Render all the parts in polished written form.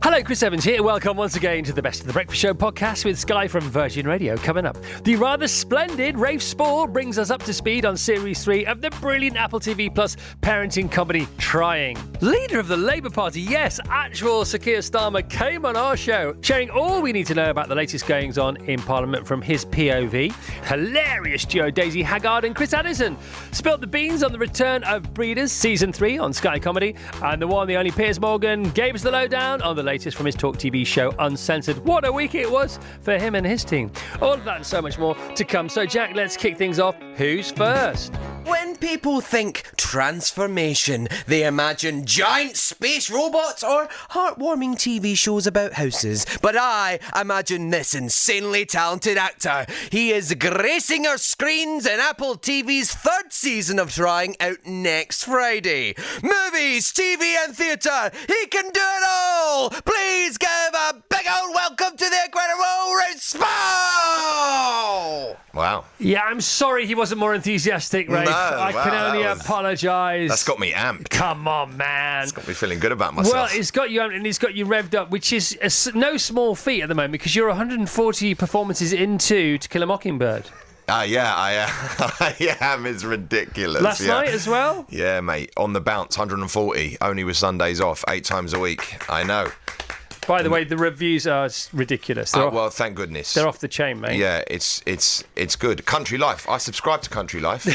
Hello, Chris Evans here. Welcome once again to the Best of the Breakfast Show podcast with Sky from Virgin Radio. Coming up, the rather splendid Rafe Spall brings us up to speed on Series 3 of the brilliant Apple TV Plus parenting comedy Trying. Leader of the Labour Party, yes, actual Sir Keir Starmer came on our show, sharing all we need to know about the latest goings-on in Parliament from his POV. Hilarious duo Daisy Haggard and Chris Addison spilled the beans on the return of Breeders Season 3 on Sky Comedy, and the one, the only Piers Morgan gave us the lowdown on the latest from his Talk TV show Uncensored. What a week it was for him and his team. All of that and so much more to come. So, Jack, let's kick things off. Who's first? When people think transformation, they imagine giant space robots or heartwarming TV shows about houses. But I imagine this insanely talented actor. He is gracing our screens in Apple TV's third season of Trying, out next Friday. Movies, TV and theatre, he can do it all! Please give a big old welcome to the incredible Rafe Spall! Wow. Yeah, I'm sorry he wasn't more enthusiastic, Rafe. I can only apologise. That's got me amped. Come on, man. It's got me feeling good about myself. Well, it's got you amped and it's got you revved up, which is no small feat at the moment because you're 140 performances into To Kill a Mockingbird. Yeah, I am. It's ridiculous. Last night as well? Yeah, mate. On the bounce, 140. Only with Sundays off, 8 times a week. I know. By the way, the reviews are ridiculous. Well, thank goodness. They're off the chain, mate. Yeah, it's good. Country Life. I subscribe to Country Life.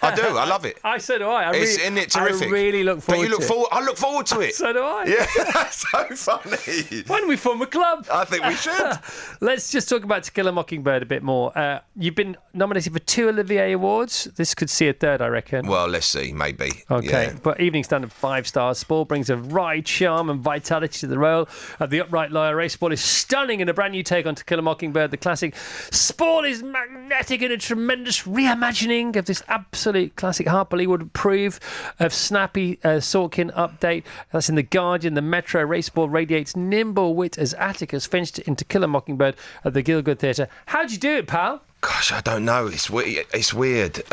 I do. I love it. So do I. Isn't it terrific? I really look forward to it. I look forward to it. So do I. Yeah, that's so funny. Why don't we form a club? I think we should. Let's just talk about To Kill a Mockingbird a bit more. You've been nominated for 2 Olivier Awards. This could see a third, I reckon. Well, let's see. Maybe. Okay, yeah. But Evening Standard 5 stars. Spall brings a wry charm and vitality to the role of the upright lawyer. Rafe Spall is stunning in a brand new take on To Kill a Mockingbird, the classic. Spall is magnetic in a tremendous reimagining of this absolute classic. Harper Lee would approve of snappy Sorkin update. That's in The Guardian, The Metro. Rafe Spall radiates nimble wit as Atticus Finch in To Kill a Mockingbird at the Gielgud Theatre. How'd you do it, pal? Gosh, I don't know. It's weird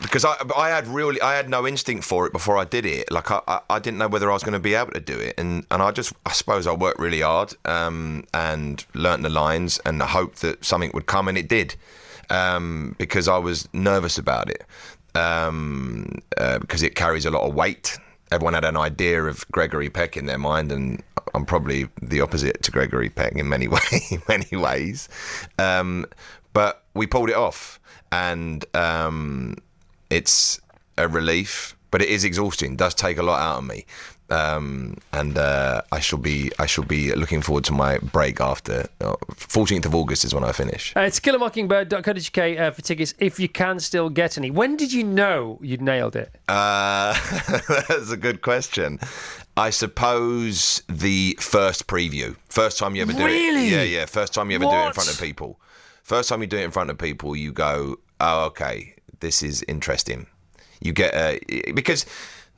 because I had no instinct for it before I did it. Like I didn't know whether I was going to be able to do it, and I suppose I worked really hard and learnt the lines and hoped that something would come, and it did because I was nervous about it because it carries a lot of weight. Everyone had an idea of Gregory Peck in their mind, and I'm probably the opposite to Gregory Peck in many ways. But we pulled it off, and it's a relief, but it is exhausting. It does take a lot out of me, and I shall be looking forward to my break after 14th of August is when I finish. It's killamockingbird.co.uk for tickets if you can still get any. When did you know you'd nailed it? That's a good question. I suppose the first preview, first time you ever do really? it. Yeah. First time you ever do it in front of people. First time you do it in front of people, you go, oh, okay, this is interesting. You get because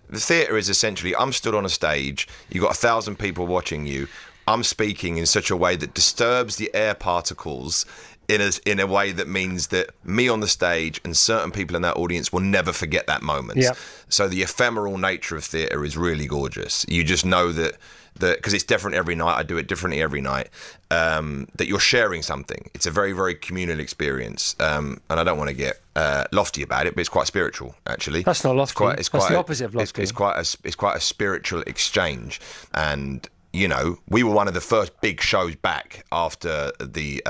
the theatre is essentially, I'm stood on a stage, you've got 1,000 people watching you, I'm speaking in such a way that disturbs the air particles in a way that means that me on the stage and certain people in that audience will never forget that moment. Yep. So the ephemeral nature of theatre is really gorgeous. You just know that because it's different every night, I do it differently every night, that you're sharing something. It's a very, very communal experience. And I don't want to get lofty about it, but it's quite spiritual, actually. That's not lofty. That's the opposite of lofty. It's quite a spiritual exchange. And you know, we were one of the first big shows back after the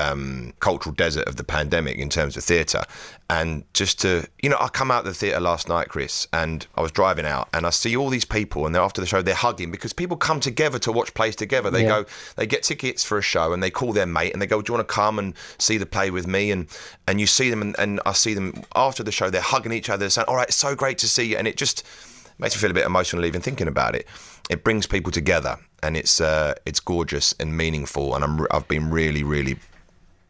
cultural desert of the pandemic in terms of theatre. And just to, you know, I come out of the theatre last night, Chris, and I was driving out and I see all these people and they're after the show, they're hugging because people come together to watch plays together. They go, they get tickets for a show and they call their mate and they go, do you want to come and see the play with me? And you see them and I see them after the show, they're hugging each other saying, all right, it's so great to see you. And it just makes me feel a bit emotional even thinking about it. It brings people together, and it's gorgeous and meaningful, and I've been really, really,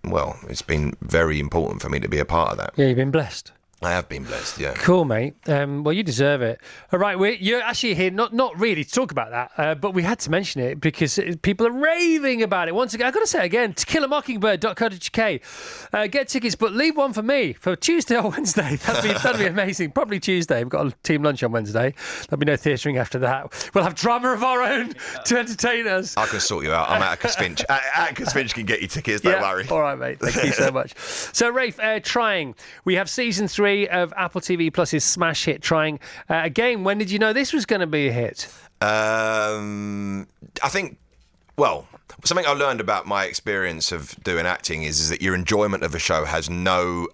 well, it's been very important for me to be a part of that. Yeah, you've been blessed. I have been blessed, yeah. Cool, mate. Well, you deserve it. All right, you're actually here not really to talk about that, but we had to mention it because people are raving about it. Once again, I've got to say again, killamockingbird.co.uk. Get tickets, but leave one for me for Tuesday or Wednesday. That'd be amazing. Probably Tuesday. We've got a team lunch on Wednesday. There'll be no theatring after that. We'll have drama of our own to entertain us. I can sort you out. I'm Atticus Finch. Atticus Finch can get you tickets, don't worry. All right, mate. Thank you so much. So, Rafe, Trying. We have season 3 of Apple TV Plus's smash hit Trying. Again, when did you know this was going to be a hit? I think, well, something I learned about my experience of doing acting is that your enjoyment of a show has no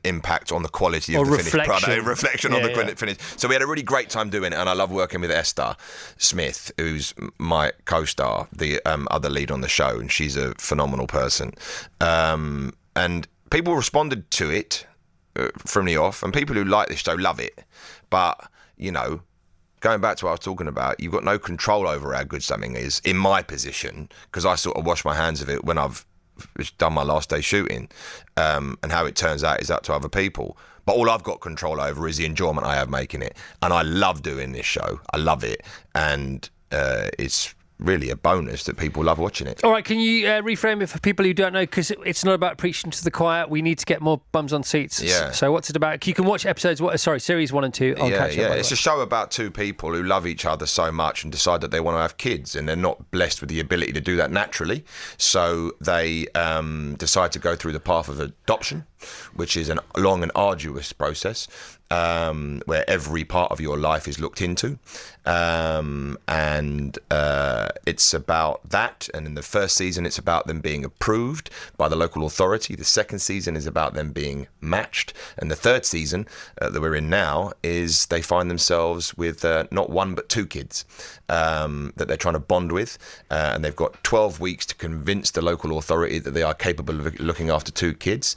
impact on the quality of the finished product. Reflection on the finished. So we had a really great time doing it, and I love working with Esther Smith, who's my co-star, the other lead on the show, and she's a phenomenal person. And people responded to it from the off, and people who like this show love it. But, you know, going back to what I was talking about, you've got no control over how good something is, in my position, because I sort of wash my hands of it when I've done my last day shooting, and how it turns out is up to other people. But all I've got control over is the enjoyment I have making it. And I love doing this show. I love it. And it's really a bonus that people love watching it. All right, can you reframe it for people who don't know? Because it's not about preaching to the choir. We need to get more bums on seats. Yeah. So what's it about? You can watch series 1 and 2 on Catch Up. Yeah, it's a show about two people who love each other so much and decide that they want to have kids, and they're not blessed with the ability to do that naturally. So they decide to go through the path of adoption, which is a long and arduous process, where every part of your life is looked into. And it's about that. And in the first season, it's about them being approved by the local authority. The second season is about them being matched. And the third season that we're in now is they find themselves with not one but 2 kids that they're trying to bond with. And they've got 12 weeks to convince the local authority that they are capable of looking after 2 kids.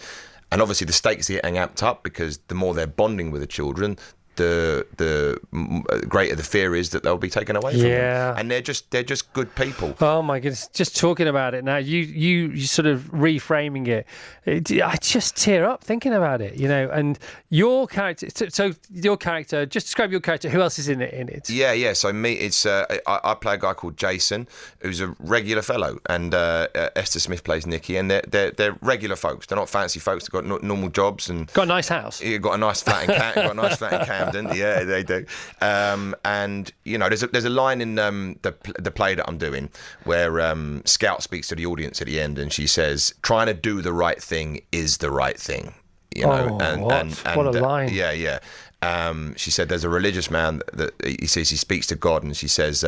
And obviously the stakes are getting amped up because the more they're bonding with the children, the greater the fear is that they'll be taken away from them. And they're just good people. Oh my goodness! Just talking about it now, you sort of reframing it. I just tear up thinking about it, you know. And your character. So your character. Just describe your character. Who else is in it? Yeah. So me, it's I play a guy called Jason, who's a regular fellow, and Esther Smith plays Nikki, and they're regular folks. They're not fancy folks. They've got normal jobs and got a nice house. You've got a nice flat in Camden. Yeah, they do. And you know, there's a line in the play that I'm doing where Scout speaks to the audience at the end, and she says, "Trying to do the right thing is the right thing." You know, what a line! Yeah. She said there's a religious man that he says he speaks to God, and she says,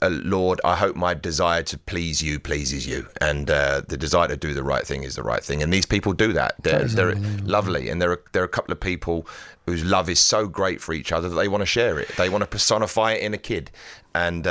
Lord, I hope my desire to please you pleases you, and the desire to do the right thing is the right thing. And these people do that. They're lovely, and there are a couple of people whose love is so great for each other that they want to share it. They want to personify it in a kid. And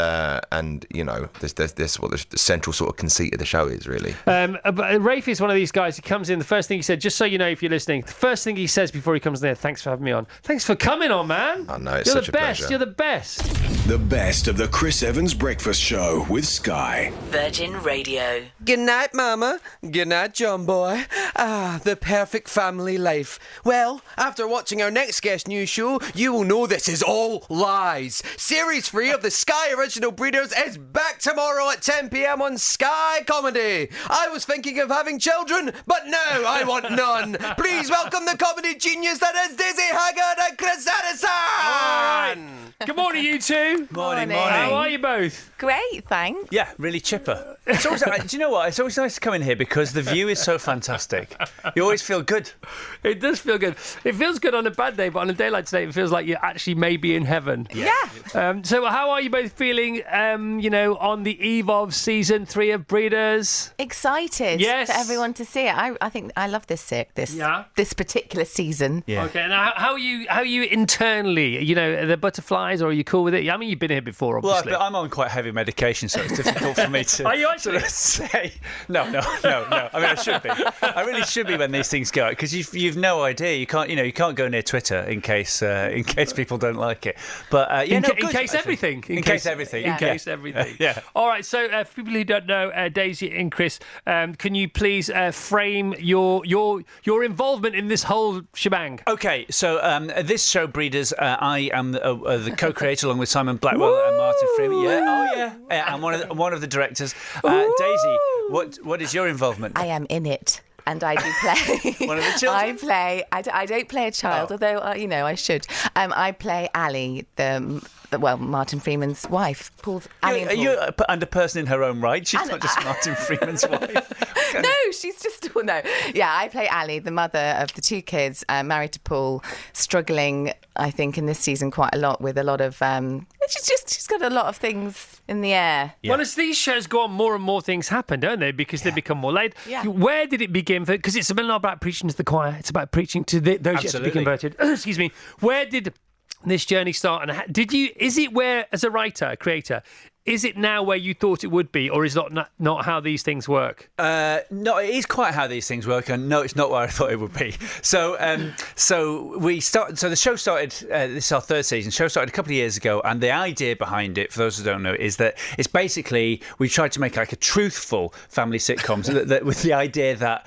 you know, this what the central sort of conceit of the show is, really. But Rafe is one of these guys. He comes in. The first thing he said, just so you know, if you're listening, the first thing he says before he comes in there, thanks for having me on. Thanks for coming on, man. I know, it's such a pleasure. You're the best. The best of the Chris Evans Breakfast Show with Sky. Virgin Radio. Good night, Mama. Good night, John boy. Ah, the perfect family life. Well, after watching our next guest news show, you will know this is all lies. Series 3 of the Sky Original Breeders is back tomorrow at 10 p.m. on Sky Comedy. I was thinking of having children, but no, I want none. Please welcome the comedy genius that is Daisy Haggard and Chris Addison. All right. Good morning, you two. Morning. How are you both? Great, thanks. Yeah, really chipper. It's always, do you know what? It's always nice to come in here because the view is so fantastic. You always feel good. It does feel good. It feels good on a bad day, but on a day like today, it feels like you actually may be in heaven. Yeah. So how are you both feeling, you know, on the eve of season 3 of Breeders? Excited Yes. for everyone to see it. I think I love this particular season. Yeah. Okay, now how are you internally? You know, the butterflies, or are you cool with it? I mean, you've been here before, obviously. Well, but I'm on quite heavy medication, so it's difficult for me to Are you actually? sort of say. No. I mean, I should be. I really should be when these things go out, because you've no idea. You can't go near Twitter in case people don't like it. But in case everything. In case everything. In case everything. Yeah. All right, so for people who don't know, Daisy and Chris, can you please frame your involvement in this whole shebang? Okay, so this show, Breeders, I am the co-creator along with Simon Blackwell and Martin Freeman. Yeah, I'm one of the directors. Daisy, what is your involvement? I am in it. And I do play. One of the children? I don't play a child, although, I should. I play Ali, Martin Freeman's wife. You're a person in her own right. She's not just Martin Freeman's wife. No, she's just... No. Yeah, I play Ali, the mother of the 2 kids, married to Paul, struggling, I think, in this season quite a lot with a lot of... She's got a lot of things in the air. Yeah. Well, as these shows go on, more and more things happen, don't they? Because they become more laid. Yeah. Where did it begin? Because it's not about preaching to the choir. It's about preaching to those yet to be converted. Excuse me. Where did this journey start? And is it where, as a writer, a creator, is it now where you thought it would be, or is not how these things work? No, it is quite how these things work, and no, it's not where I thought it would be. So the show started. This is our 3rd season. The show started a couple of years ago, and the idea behind it, for those who don't know, is that it's basically we tried to make like a truthful family sitcom, so that with the idea that.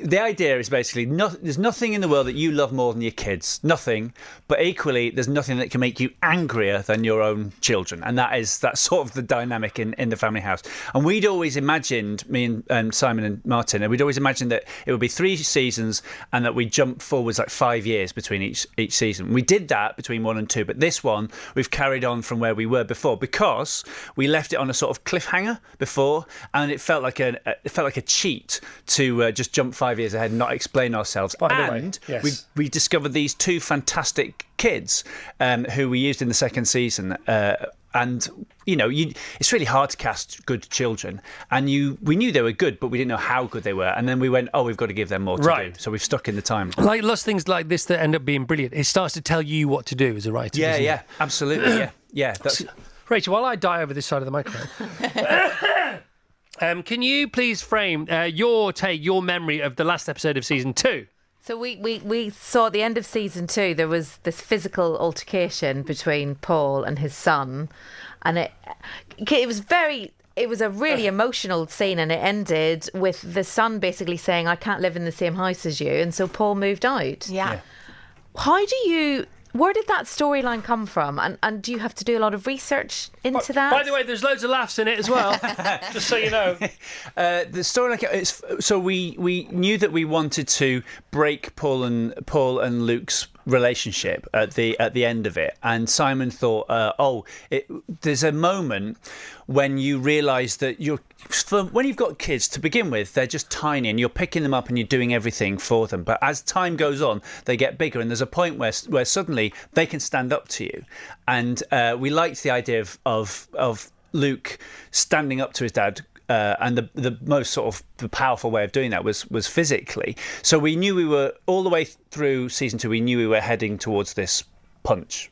The idea is basically there's nothing in the world that you love more than your kids. Nothing. But equally, there's nothing that can make you angrier than your own children. And that's sort of the dynamic in the family house. And we'd always imagined, me and Simon and Martin, and we'd always imagined that it would be 3 seasons and that we'd jump forwards like 5 years between each season. We did that between 1 and 2. But this one, we've carried on from where we were before because we left it on a sort of cliffhanger before. And it felt like a cheat to just jump 5 years ahead and not explain ourselves. By the way, yes. we discovered these 2 fantastic kids who we used in the 2nd season. And it's really hard to cast good children. And we knew they were good, but we didn't know how good they were. And then we went, we've got to give them more to do. So we've stuck in the time. Like lots of things like this that end up being brilliant. It starts to tell you what to do as a writer. Yeah, absolutely. Yeah. That's... Rachel, while I die over this side of the microphone. Can you please frame your memory of the last episode of season 2? So we saw at the end of season 2 there was this physical altercation between Paul and his son, and it was a really emotional scene, and it ended with the son basically saying, "I can't live in the same house as you," and so Paul moved out. Yeah. Where did that storyline come from? And do you have to do a lot of research into that? By the way, there's loads of laughs in it as well, just so you know. The storyline, so we knew that we wanted to break Paul and Luke's relationship at the end of it, and Simon thought, there's a moment when you realise that when you've got kids to begin with, they're just tiny and you're picking them up and you're doing everything for them, but as time goes on they get bigger, and there's a point where suddenly they can stand up to you, and we liked the idea of Luke standing up to his dad. And the most sort of the powerful way of doing that was physically. So we knew we were all the way through season 2. We knew we were heading towards this punch,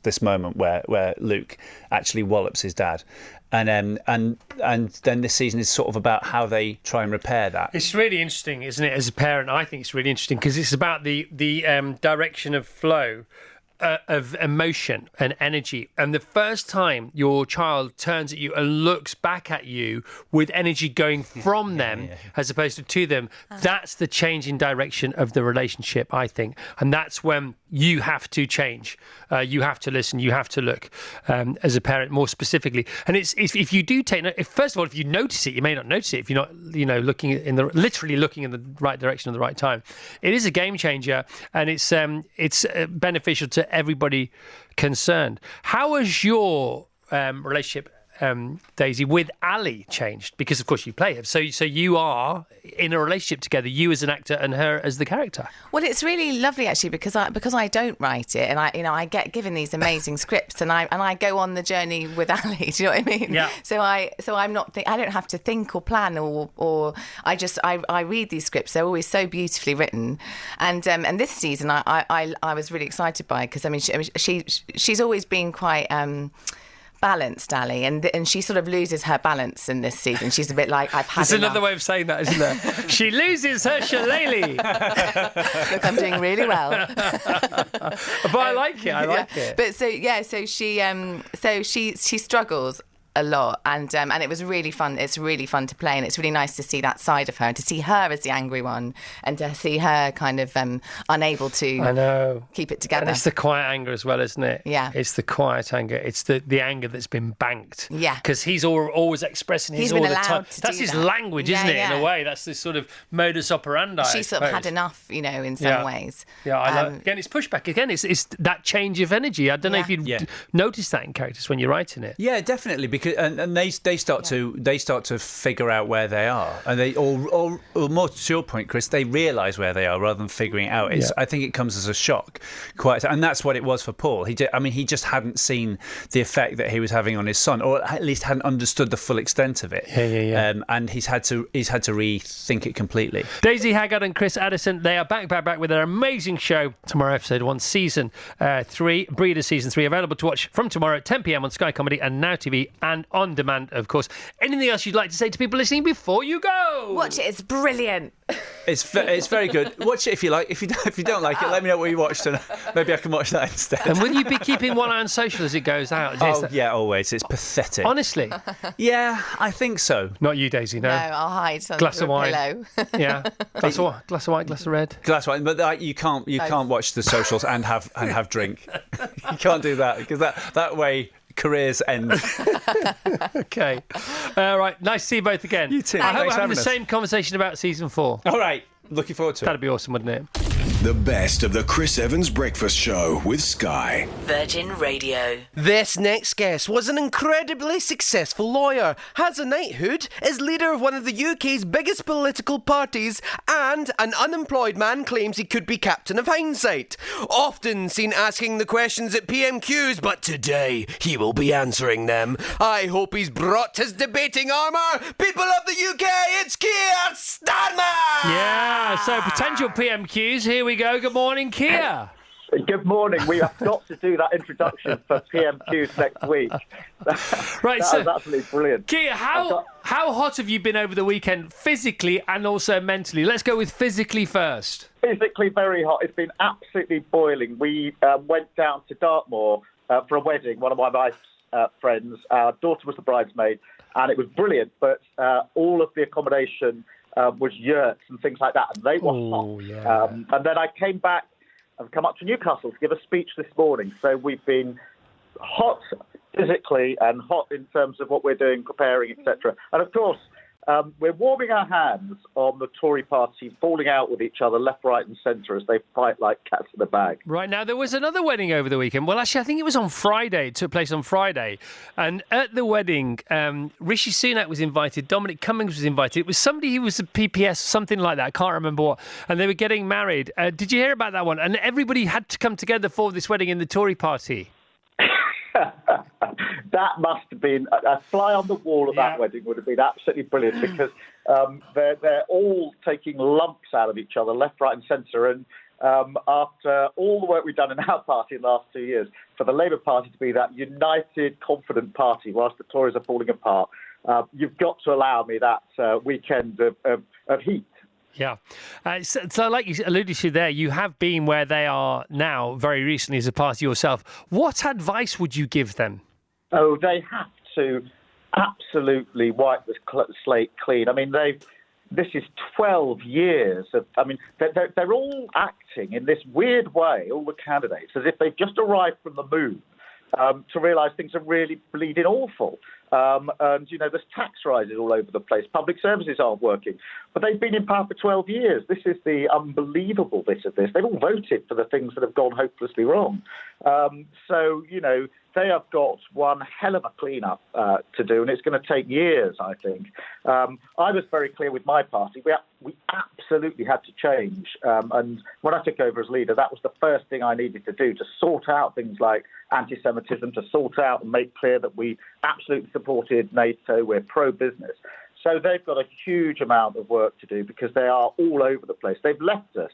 this moment where Luke actually wallops his dad, and then this season is sort of about how they try and repair that. It's really interesting, isn't it? As a parent, I think it's really interesting because it's about the direction of flow. Of emotion and energy, and the first time your child turns at you and looks back at you with energy going from them as opposed to them, that's the change in direction of the relationship, I think, and that's when you have to change. You have to listen. You have to look as a parent more specifically. And it's if you do first of all, if you notice it, you may not notice it if you're not looking literally looking in the right direction at the right time. It is a game changer, and it's beneficial to everybody concerned. How has your relationship, Daisy, with Ali changed? Because of course you play her, so you are in a relationship together, you as an actor and her as the character. Well, it's really lovely actually because I don't write it, and I get given these amazing scripts, and I go on the journey with Ali. Do you know what I mean? Yeah. So I'm not I don't have to think or plan or I read these scripts. They're always so beautifully written, and this season I was really excited by it because I mean she's always been quite. Balanced, Ali, and she sort of loses her balance in this season. She's a bit like, I've had There's another way of saying that, isn't there? She loses her shillelagh. Look, I'm doing really well. But I like it. I like it. But so she struggles. a lot, and it was really fun. It's really fun to play, and it's really nice to see that side of her, and to see her as the angry one, and to see her kind of unable to keep it together. And it's the quiet anger as well, isn't it? Yeah. It's the quiet anger. It's the anger that's been banked. Yeah. Because he's always expressing his He's been all the allowed time. to That's do his that. language, isn't it? In a way, that's this sort of modus operandi. She sort of had enough, in some ways. Yeah, I know. Again, it's pushback. Again, it's that change of energy. I don't know if you noticed that in characters when you're writing it. Yeah, definitely. Because and they start to figure out where they are, and they or more to your point, Chris, they realise where they are rather than figuring it out. I think it comes as a shock, and that's what it was for Paul. He just hadn't seen the effect that he was having on his son, or at least hadn't understood the full extent of it. Yeah. And he's had to rethink it completely. Daisy Haggard and Chris Addison, they are back with their amazing show tomorrow, episode 1, season 3, Breeder season 3, available to watch from tomorrow at 10 p.m. on Sky Comedy and Now TV and on demand, of course. Anything else you'd like to say to people listening before you go? Watch it. It's brilliant. It's very good. Watch it if you like. If you don't like it, let me know what you watched, and maybe I can watch that instead. And will you be keeping one eye on social as it goes out? Yeah, always. It's pathetic. Honestly? Yeah, I think so. Not you, Daisy, no. No, I'll hide under Glass of a wine. pillow. Yeah. Glass of white, glass of red. Glass wine, but you can't watch the socials and have drink. You can't do that, because that way careers end. Okay. Right. Nice to see you both again. You too. I hope we're Thanks for having the having us. same conversation about season 4. All right. Looking forward to it. That'd be awesome, wouldn't it? The best of the Chris Evans Breakfast Show with Sky. Virgin Radio. This next guest was an incredibly successful lawyer, has a knighthood, is leader of one of the UK's biggest political parties, and an unemployed man claims he could be captain of hindsight. Often seen asking the questions at PMQs, but today he will be answering them. I hope he's brought his debating armour. People of the UK, it's Keir Starmer! Yeah. So potential PMQs. Here we go. Good morning, Keir. Good morning. We have got to do that introduction for PMQs next week. Right, that was absolutely brilliant. Keir, how hot have you been over the weekend, physically and also mentally? Let's go with physically first. Physically very hot. It's been absolutely boiling. We went down to Dartmoor for a wedding. One of my wife's friends, our daughter was the bridesmaid, and it was brilliant. But all of the accommodation was yurts and things like that, and they were hot. Yeah. And then I came back and come up to Newcastle to give a speech this morning. So we've been hot physically and hot in terms of what we're doing, preparing, etc. And of course, we're warming our hands on the Tory party falling out with each other left, right and centre as they fight like cats in a bag. Right, now there was another wedding over the weekend. Well, actually, I think it was on Friday. It took place on Friday. And at the wedding, Rishi Sunak was invited. Dominic Cummings was invited. It was somebody who was a PPS, something like that. I can't remember what. And they were getting married. Did you hear about that one? And everybody had to come together for this wedding in the Tory party. That must have been a fly on the wall at that wedding. Would have been absolutely brilliant, because they're all taking lumps out of each other, left, right, and centre. And after all the work we've done in our party in the last 2 years, for the Labour Party to be that united, confident party, whilst the Tories are falling apart, you've got to allow me that weekend of heat. Yeah. So like you alluded to there, you have been where they are now very recently as a party yourself. What advice would you give them? Oh, they have to absolutely wipe the slate clean. I mean, this is 12 years of, they're all acting in this weird way, all the candidates, as if they've just arrived from the moon to realise things are really bleeding awful. And, there's tax rises all over the place. Public services aren't working. But they've been in power for 12 years. This is the unbelievable bit of this. They've all voted for the things that have gone hopelessly wrong. They have got one hell of a clean-up to do, and it's going to take years, I think. I was very clear with my party. We absolutely had to change. And when I took over as leader, that was the first thing I needed to do, to sort out things like anti-Semitism, to sort out and make clear that we absolutely supported NATO, we're pro-business. So they've got a huge amount of work to do, because they are all over the place. They've left us,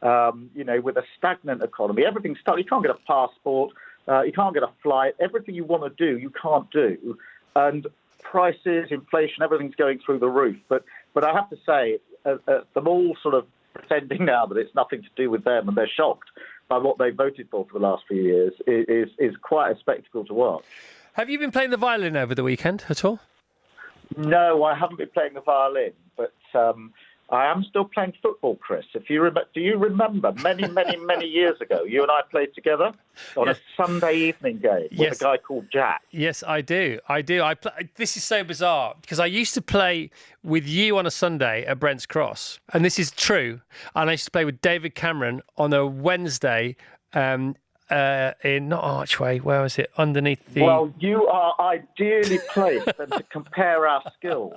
with a stagnant economy. Everything's stuck. You can't get a passport. You can't get a flight. Everything you want to do, you can't do. And prices, inflation, everything's going through the roof. But I have to say, them all sort of pretending now that it's nothing to do with them, and they're shocked by what they voted for the last few years, is quite a spectacle to watch. Have you been playing the violin over the weekend at all? No, I haven't been playing the violin, but I am still playing football, Chris. Do you remember many years ago, you and I played together on a Sunday evening game with a guy called Jack? Yes, I do. This is so bizarre because I used to play with you on a Sunday at Brent's Cross, and this is true. And I used to play with David Cameron on a Wednesday. In not Archway, where was it? Underneath the. Well, you are ideally placed then to compare our skills.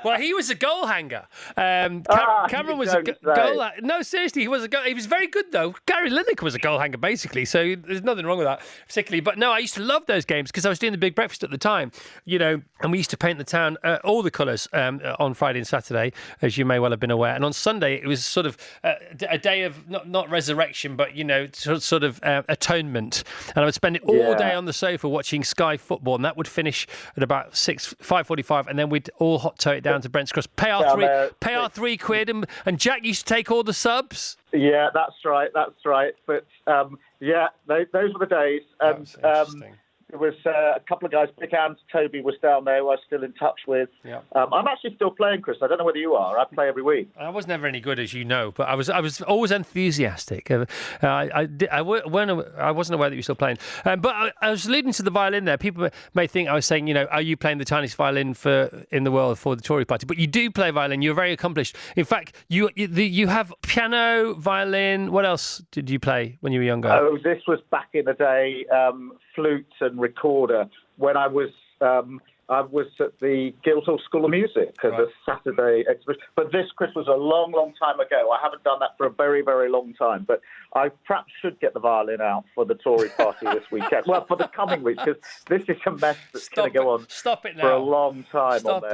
Well, he was a goal hanger. Cameron was a goal. No, seriously, he was a goal. He was very good though. Gary Lineker was a goal hanger basically, so there's nothing wrong with that particularly. But no, I used to love those games because I was doing the Big Breakfast at the time, and we used to paint the town all the colours on Friday and Saturday, as you may well have been aware. And on Sunday it was sort of a day of not resurrection, but sort of. Atonement, and I would spend it all day on the sofa watching Sky Football, and that would finish at about 5:45, and then we'd all hot toe it down to Brent's Cross, pay our £3, and Jack used to take all the subs. Yeah, that's right. But those were the days, and there was a couple of guys. Big Ant, Toby was down there who I was still in touch with. Yeah. I'm actually still playing, Chris. I don't know whether you are. I play every week. I was never any good, as you know, but I was always enthusiastic. I wasn't aware that you were still playing. But I was alluding to the violin there. People may think I was saying, are you playing the tiniest violin in the world for the Tory party? But you do play violin. You're very accomplished. In fact, you have piano, violin. What else did you play when you were younger? Oh, this was back in the day. Flute and recorder when I was at the Guildhall School of Music as a Saturday exhibition. But this, Chris, was a long time ago. I haven't done that for a very, very long time. But I perhaps should get the violin out for the Tory party this weekend. Well, for the coming week, because this is a mess that's going to go on for a long time. Stop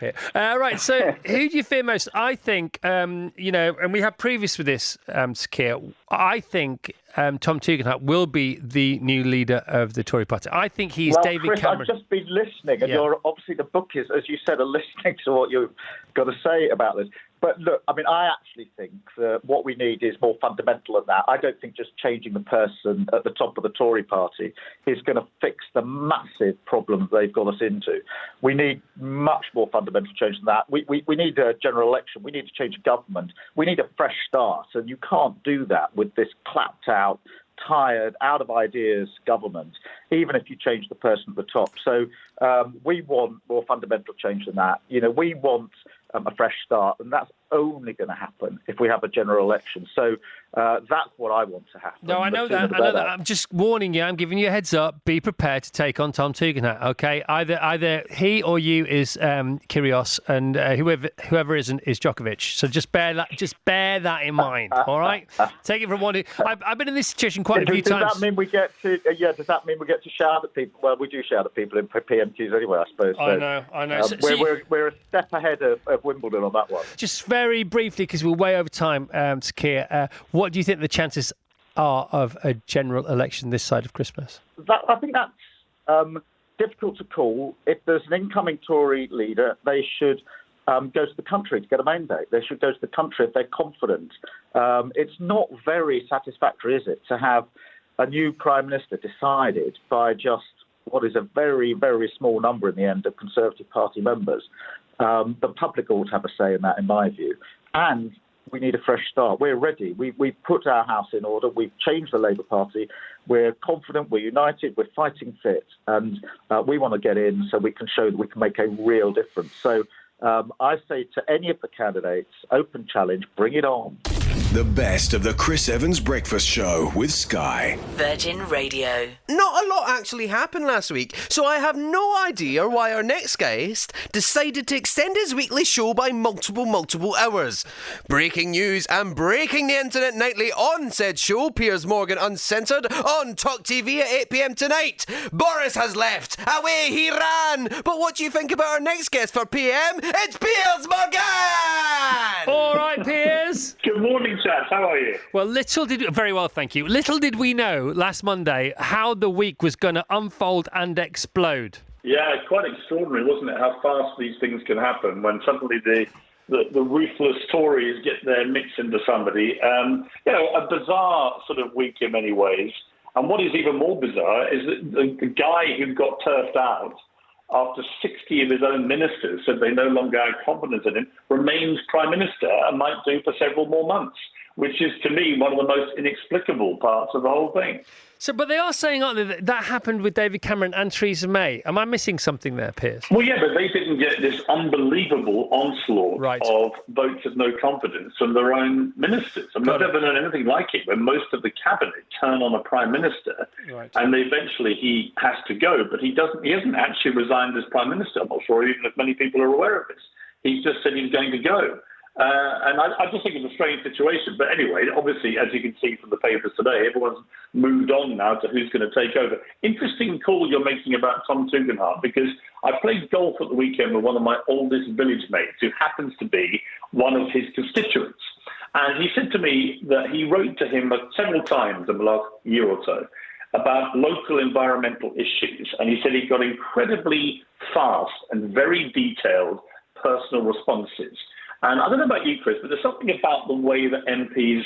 it. Right, so who do you fear most? I think, and we have previous with this, Keir, I think Tom Tugendhat will be the new leader of the Tory party. I think he's David Chris, Cameron. I've just been listening, and you're obviously the bookies, as you said, are listening to what you've got to say about this. But look, I actually think that what we need is more fundamental than that. I don't think just changing the person at the top of the Tory party is going to fix the massive problem they've got us into. We need much more fundamental change than that. We need a general election. We need to change government. We need a fresh start. And you can't do that with this clapped out, tired, out of ideas government, even if you change the person at the top. So we want more fundamental change than that. We want a fresh start, and that's only going to happen if we have a general election. So that's what I want to happen. No, I know that. I'm just warning you. I'm giving you a heads up. Be prepared to take on Tom Tugendhat. Okay, either he or you is Kyrgios, and whoever isn't is Djokovic. So just bear that in mind. All right, take it from one. I've been in this situation quite a few times. Does that mean we get to? Does that mean we get to shout at people? Well, we do shout at people in PMQs anyway, I suppose. I know. We're a step ahead of Wimbledon on that one. Just very briefly, because we're way over time, Keir, what do you think the chances are of a general election this side of Christmas? I think that's difficult to call. If there's an incoming Tory leader, they should go to the country to get a mandate. They should go to the country if they're confident. It's not very satisfactory, is it, to have a new Prime Minister decided by just what is a very, very small number in the end of Conservative Party members. The public ought to have a say in that, in my view. And we need a fresh start. We're ready. We've put our house in order. We've changed the Labour Party. We're confident. We're united. We're fighting fit. And we want to get in so we can show that we can make a real difference. So I say to any of the candidates, open challenge, bring it on. The best of the Chris Evans Breakfast Show with Sky. Virgin Radio. Not a lot actually happened last week, so I have no idea why our next guest decided to extend his weekly show by multiple hours. Breaking news and breaking the internet nightly on said show, Piers Morgan Uncensored, on Talk TV at 8 p.m. tonight. Boris has left. Away he ran. But what do you think about our next guest for PM? It's Piers Morgan! All right, Piers. Good morning, chaps. How are you? Well, very well, thank you. Little did we know last Monday how the week was going to unfold and explode. Yeah, quite extraordinary, wasn't it? How fast these things can happen when suddenly the ruthless Tories get their mix into somebody. A bizarre sort of week in many ways. And what is even more bizarre is that the guy who got turfed out after 60 of his own ministers said they no longer had confidence in him, remains Prime Minister and might do for several more months, which is, to me, one of the most inexplicable parts of the whole thing. So, but they are saying, aren't they, that happened with David Cameron and Theresa May. Am I missing something there, Piers? Well, yeah, but they didn't get this unbelievable onslaught of votes of no confidence from their own ministers. I mean, I've never known anything like it, where most of the cabinet turn on a prime minister, and eventually he has to go, but he hasn't actually resigned as prime minister. I'm not sure even if many people are aware of this. He's just said he's going to go. And I just think it's a strange situation. But anyway, obviously, as you can see from the papers today, everyone's moved on now to who's going to take over. Interesting call you're making about Tom Tugendhat, because I played golf at the weekend with one of my oldest village mates, who happens to be one of his constituents. And he said to me that he wrote to him several times in the last year or so about local environmental issues. And he said he got incredibly fast and very detailed personal responses. And I don't know about you, Chris, but there's something about the way that MPs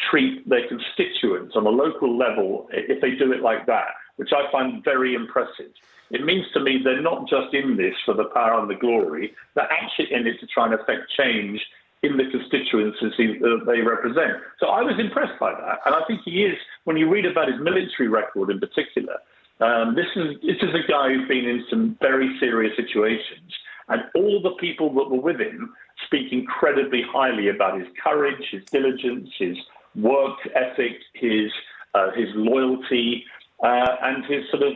treat their constituents on a local level, if they do it like that, which I find very impressive. It means to me they're not just in this for the power and the glory, they're actually in it to try and affect change in the constituencies that they represent. So I was impressed by that. And I think he is, when you read about his military record in particular, this is a guy who's been in some very serious situations. And all the people that were with him speak incredibly highly about his courage, his diligence, his work ethic, his loyalty, and his sort of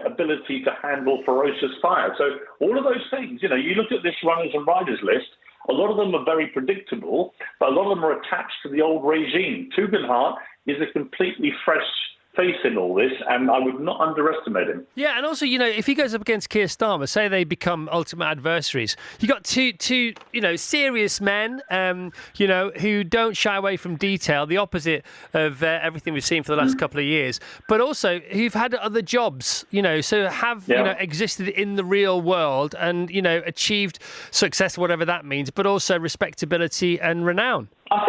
ability to handle ferocious fire. So all of those things, you look at this runners and riders list, a lot of them are very predictable, but a lot of them are attached to the old regime. Tugendhat is a completely fresh face in all this, and I would not underestimate him. Yeah, and also, if he goes up against Keir Starmer, say they become ultimate adversaries, you got two, serious men, who don't shy away from detail, the opposite of everything we've seen for the last couple of years, but also who've had other jobs, so have, existed in the real world and, achieved success, whatever that means, but also respectability and renown. I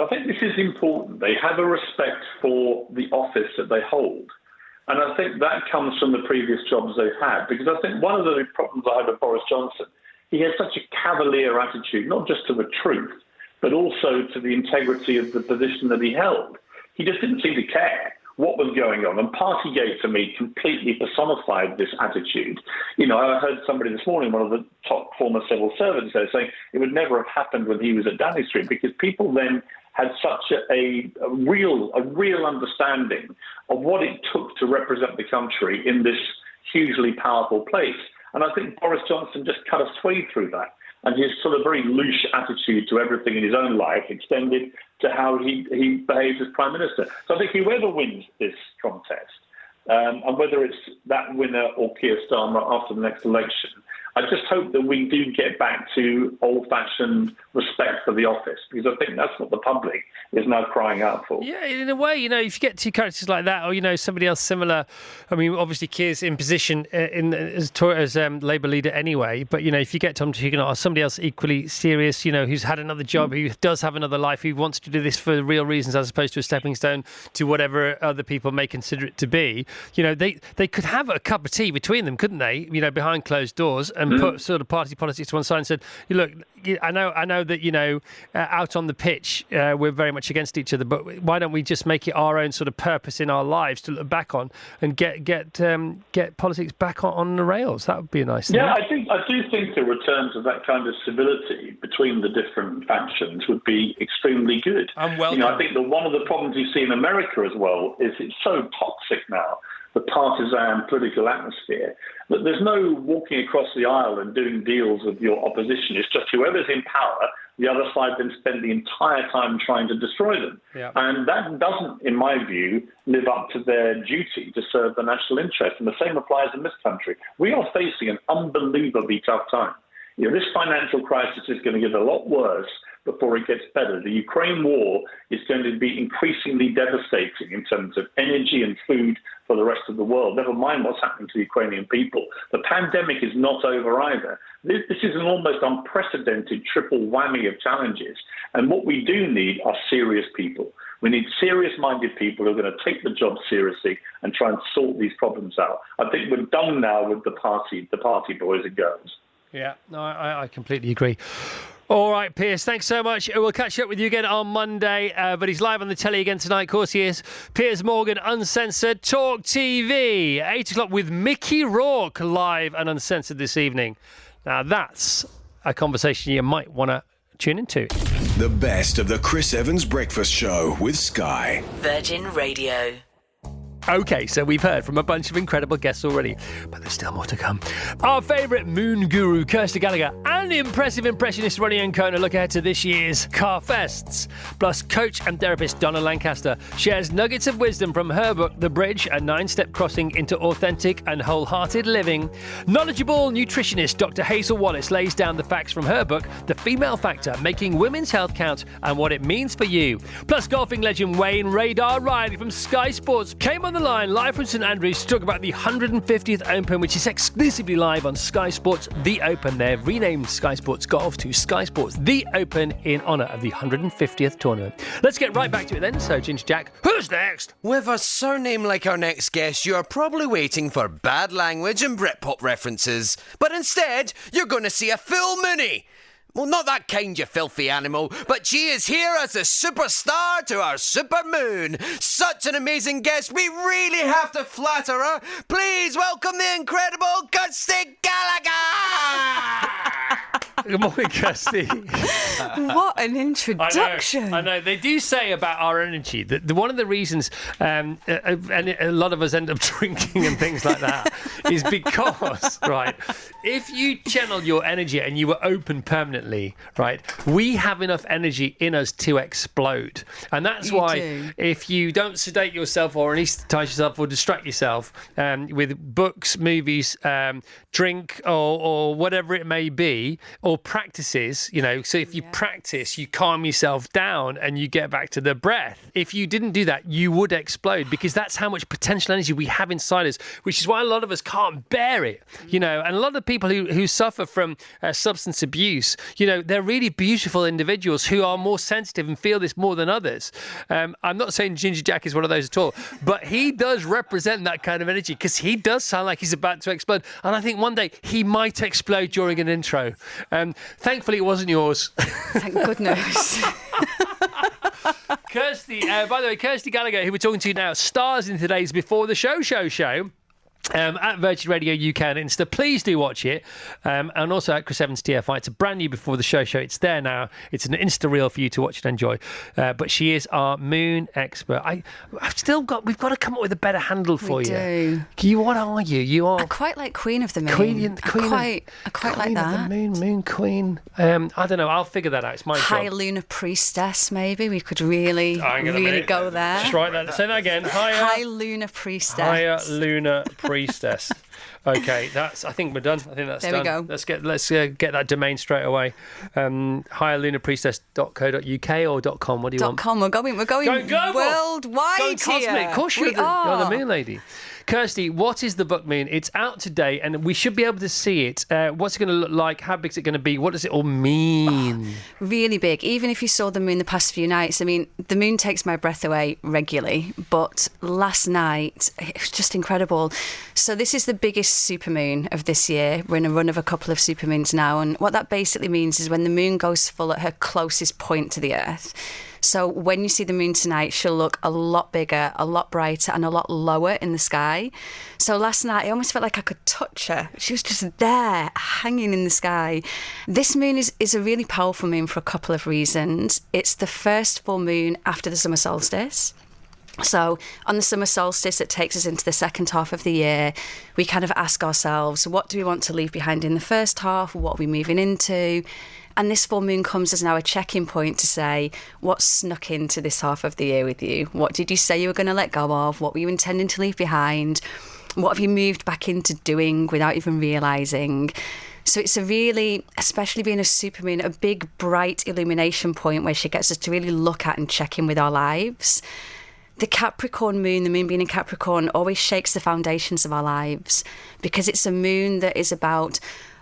think this is important. They have a respect for the office that they hold. And I think that comes from the previous jobs they've had. Because I think one of the problems I had with Boris Johnson, he had such a cavalier attitude, not just to the truth, but also to the integrity of the position that he held. He just didn't seem to care what was going on. And Partygate, to me, completely personified this attitude. I heard somebody this morning, one of the top former civil servants there, saying it would never have happened when he was at Downing Street, because people then had such a real understanding of what it took to represent the country in this hugely powerful place. And I think Boris Johnson just cut a swathe through that. And his sort of very loose attitude to everything in his own life extended to how he behaves as Prime Minister. So I think whoever wins this contest, and whether it's that winner or Keir Starmer after the next election, I just hope that we do get back to old-fashioned respect for the office, because I think that's what the public is now crying out for. Yeah, in a way, if you get two characters like that, or, somebody else similar, I mean, obviously Keir's in position as Labour leader anyway, but, if you get Tom Tugendhat or somebody else equally serious, who's had another job, who does have another life, who wants to do this for real reasons as opposed to a stepping stone to whatever other people may consider it to be, they could have a cup of tea between them, couldn't they, behind closed doors, and put sort of party politics to one side and said, look, I know that, out on the pitch, we're very much against each other, but why don't we just make it our own sort of purpose in our lives to look back on and get politics back on the rails? That would be a nice thing. Yeah, I do think the return to that kind of civility between the different factions would be extremely good. I think that one of the problems you see in America as well is it's so toxic now, the partisan political atmosphere, that there's no walking across the aisle and doing deals with your opposition. It's just whoever's in power, the other side then spend the entire time trying to destroy them. Yeah. And that doesn't, in my view, live up to their duty to serve the national interest. And the same applies in this country. We are facing an unbelievably tough time. This financial crisis is going to get a lot worse before it gets better. The Ukraine war is going to be increasingly devastating in terms of energy and food for the rest of the world, never mind what's happening to the Ukrainian people. The pandemic is not over either. This is an almost unprecedented triple whammy of challenges. And what we do need are serious people We need serious-minded people who are going to take the job seriously and try and sort these problems out. I think we're done now with the party boys and girls. Yeah, no, I completely agree. All right, Piers, thanks so much. We'll catch up with you again on Monday, but he's live on the telly again tonight. Of course he is. Piers Morgan, Uncensored Talk TV, 8 o'clock with Mickey Rourke, live and uncensored this evening. Now, that's a conversation you might want to tune into. The best of the Chris Evans Breakfast Show with Sky. Virgin Radio. Okay, so we've heard from a bunch of incredible guests already, but there's still more to come. Our favourite moon guru, Kirsty Gallagher, and the impressive impressionist Ronnie Ancona look ahead to this year's CarFests. Plus, coach and therapist Donna Lancaster shares nuggets of wisdom from her book, The Bridge, a 9-step crossing into authentic and wholehearted living. Knowledgeable nutritionist Dr. Hazel Wallace lays down the facts from her book, The Female Factor, Making Women's Health Count and What It Means for You. Plus, golfing legend Wayne Radar Riley from Sky Sports came on the line live from St Andrews to talk about the 150th Open, which is exclusively live on Sky Sports The Open. They've renamed Sky Sports Golf to Sky Sports The Open in honour of the 150th tournament. Let's get right back to it then. So, Ginger Jack, who's next? With a surname like our next guest, you're probably waiting for bad language and Britpop references. But instead, you're going to see a full Mooney. Well, not that kind, you filthy animal, but she is here as a superstar to our Supermoon. Such an amazing guest, we really have to flatter her. Please welcome the incredible Kirsty Gallagher! Good morning, Kirsty. What an introduction. I know. They do say about our energy that one of the reasons, and a lot of us end up drinking and things like that, is because, right, if you channel your energy and you were open permanently, right, we have enough energy in us to explode. And that's why if you don't sedate yourself or anesthetize yourself or distract yourself with books, movies, drink or whatever it may be, or practices, so if you practice, you calm yourself down and you get back to the breath. If you didn't do that, you would explode, because that's how much potential energy we have inside us, which is why a lot of us can't bear it, and a lot of people who suffer from substance abuse, they're really beautiful individuals who are more sensitive and feel this more than others. I'm not saying Ginger Jack is one of those at all, but he does represent that kind of energy, because he does sound like he's about to explode, and I think one day he might explode during an intro. Thankfully, it wasn't yours. Thank goodness. Kirsty, by the way, Kirsty Gallagher, who we're talking to now, stars in today's Before the Show at Virgin Radio UK and Insta. Please do watch it. And also at Chris Evans TFI. It's a brand new Before the Show. It's there now. It's an Insta reel for you to watch and enjoy. But she is our moon expert. We've got to come up with a better handle for you. What are you? You are. I quite like Queen of the Moon. I quite like that. The moon queen. I don't know. I'll figure that out. It's my job. High Lunar Priestess, maybe. We could really go there. Just write that. Say that again. High Lunar Priestess. Higher Lunar Priestess. Okay, I think we're done. I think that's there done. There we go. Let's get that domain straight away. higherlunarpriestess.co.uk or .com. What do you want? .com. We're going worldwide. Going cosmic. Here. Of course, you're the moon lady. Kirsty, what is the Buckmoon? It's out today and we should be able to see it. What's it going to look like? How big is it going to be? What does it all mean? Really big. Even if you saw the moon the past few nights, I mean, the moon takes my breath away regularly, but last night, it was just incredible. So this is the biggest supermoon of this year. We're in a run of a couple of supermoons now, and what that basically means is when the moon goes full at her closest point to the Earth. So when you see the moon tonight, she'll look a lot bigger, a lot brighter and a lot lower in the sky. So last night, I almost felt like I could touch her. She was just there, hanging in the sky. This moon is a really powerful moon for a couple of reasons. It's the first full moon after the summer solstice. So on the summer solstice, it takes us into the second half of the year. We kind of ask ourselves, what do we want to leave behind in the first half? What are we moving into? And this full moon comes as now a check-in point to say, what snuck into this half of the year with you? What did you say you were going to let go of? What were you intending to leave behind? What have you moved back into doing without even realising? So it's a really, especially being a supermoon, a big, bright illumination point where she gets us to really look at and check in with our lives. The Capricorn moon, the moon being in Capricorn, always shakes the foundations of our lives because it's a moon that is about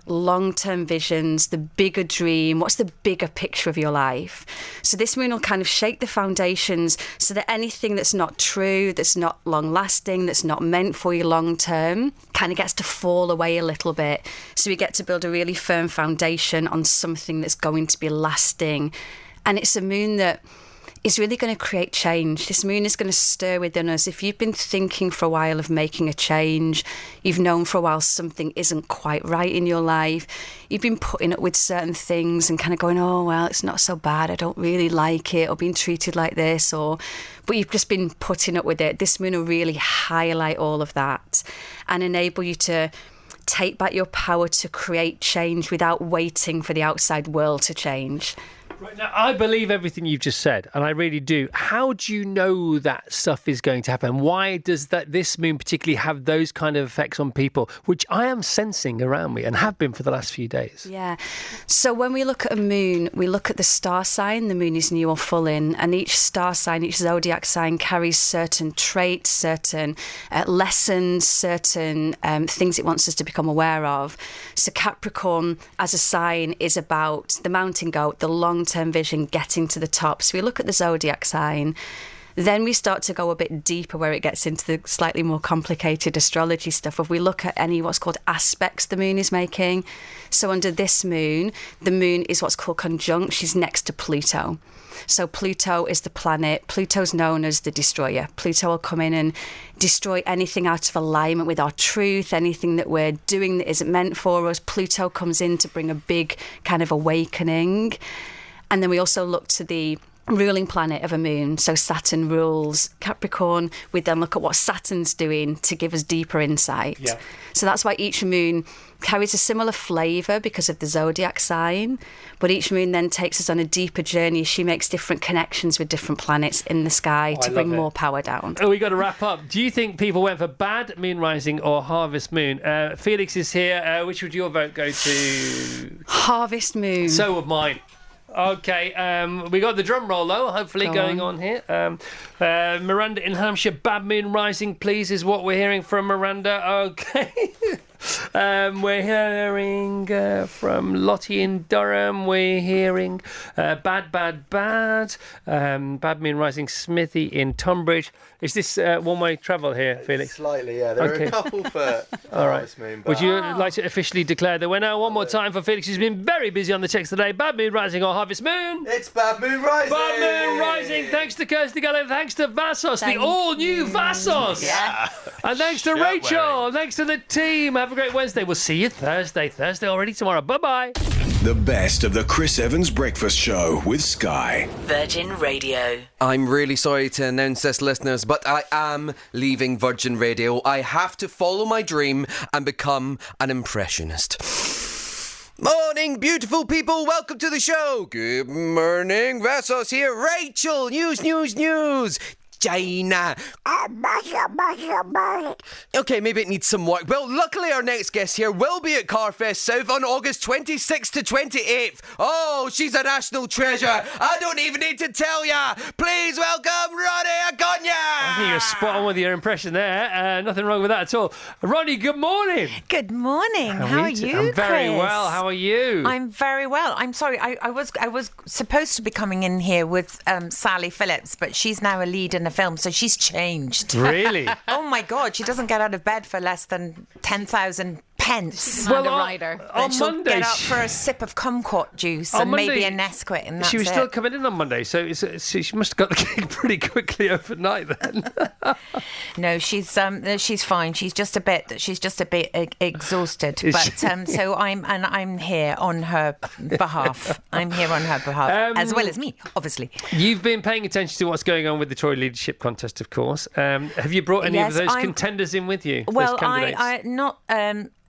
long-term visions, the bigger dream, what's the bigger picture of your life. So this moon will kind of shake the foundations so that anything that's not true, that's not long-lasting, that's not meant for you long-term, kind of gets to fall away a little bit. So we get to build a really firm foundation on something that's going to be lasting. And it's a moon that is really going to create change. This moon is going to stir within us. If you've been thinking for a while of making a change, you've known for a while something isn't quite right in your life, you've been putting up with certain things and kind of going, oh, well, it's not so bad, I don't really like it, or being treated like this, but you've just been putting up with it. This moon will really highlight all of that and enable you to take back your power to create change without waiting for the outside world to change. Right, now, I believe everything you've just said, and I really do. How do you know that stuff is going to happen? Why does this moon particularly have those kind of effects on people, which I am sensing around me and have been for the last few days? Yeah. So when we look at a moon, we look at the star sign. The moon is new or full in, and each star sign, each zodiac sign carries certain traits, certain lessons, certain things it wants us to become aware of. So Capricorn as a sign is about the mountain goat, the long-term vision, getting to the top. So we look at the zodiac sign, then we start to go a bit deeper where it gets into the slightly more complicated astrology stuff. If we look at any what's called aspects the moon is making. So under this moon, the moon is what's called conjunct. She's next to Pluto. So Pluto is the planet. Pluto's known as the destroyer. Pluto will come in and destroy anything out of alignment with our truth, anything that we're doing that isn't meant for us. Pluto comes in to bring a big kind of awakening. And then we also look to the ruling planet of a moon. So Saturn rules Capricorn. We then look at what Saturn's doing to give us deeper insight. Yeah. So that's why each moon carries a similar flavour because of the zodiac sign. But each moon then takes us on a deeper journey. She makes different connections with different planets in the sky to bring more power down. Oh, we got to wrap up. Do you think people went for bad moon rising or harvest moon? Felix is here. Which would your vote go to? Harvest moon. So would mine. Okay, we got the drum roll though, hopefully going on here. Miranda in Hampshire, bad moon rising, please, is what we're hearing from Miranda. Okay. We're hearing from Lottie in Durham. We're hearing bad moon rising, Smithy in Tonbridge. Is this one-way travel here, Felix? Slightly, yeah. There are a couple for Harvest Moon. Would you like to officially declare the winner one more time for Felix, who's been very busy on the text today? Bad moon rising or Harvest Moon? It's bad moon rising. Bad moon rising. Thanks to Kirsty Gallagher. Thanks to Vassos, the all-new Vassos. Yeah. And thanks to Rachel. And thanks to the team. Have a great Wednesday. We'll see you Thursday already tomorrow. Bye-bye. The best of the Chris Evans Breakfast Show with Sky. Virgin Radio. I'm really sorry to announce this, listeners, but I am leaving Virgin Radio. I have to follow my dream and become an impressionist. Morning, beautiful people. Welcome to the show. Good morning. Vassos here. Rachel. News. China. Okay, maybe it needs some work. Well, luckily our next guest here will be at CarFest South on August 26th to 28th. Oh, she's a national treasure. I don't even need to tell ya. Please welcome Ronnie Ancona. I think you're spot on with your impression there. Nothing wrong with that at all. Ronnie, good morning. Good morning. How are you, I'm very Chris? well. How are you? I'm very well. I'm sorry. I was supposed to be coming in here with Sally Phillips, but she's now a lead in a film, so she's changed. Really? Oh my God, she doesn't get out of bed for less than 10,000 pence. Well, rider. Then she'll Monday, get up for a sip of kumquat juice and Monday, maybe a Nesquik, and that's she was it. still coming in on Monday, so she must have got the gig pretty quickly overnight then. No, she's fine. She's just a bit exhausted. So I'm here on her behalf. I'm here on her behalf, as well as me, obviously. You've been paying attention to what's going on with the Tory leadership contest, of course. Have you brought any of those contenders in with you? Well, I not.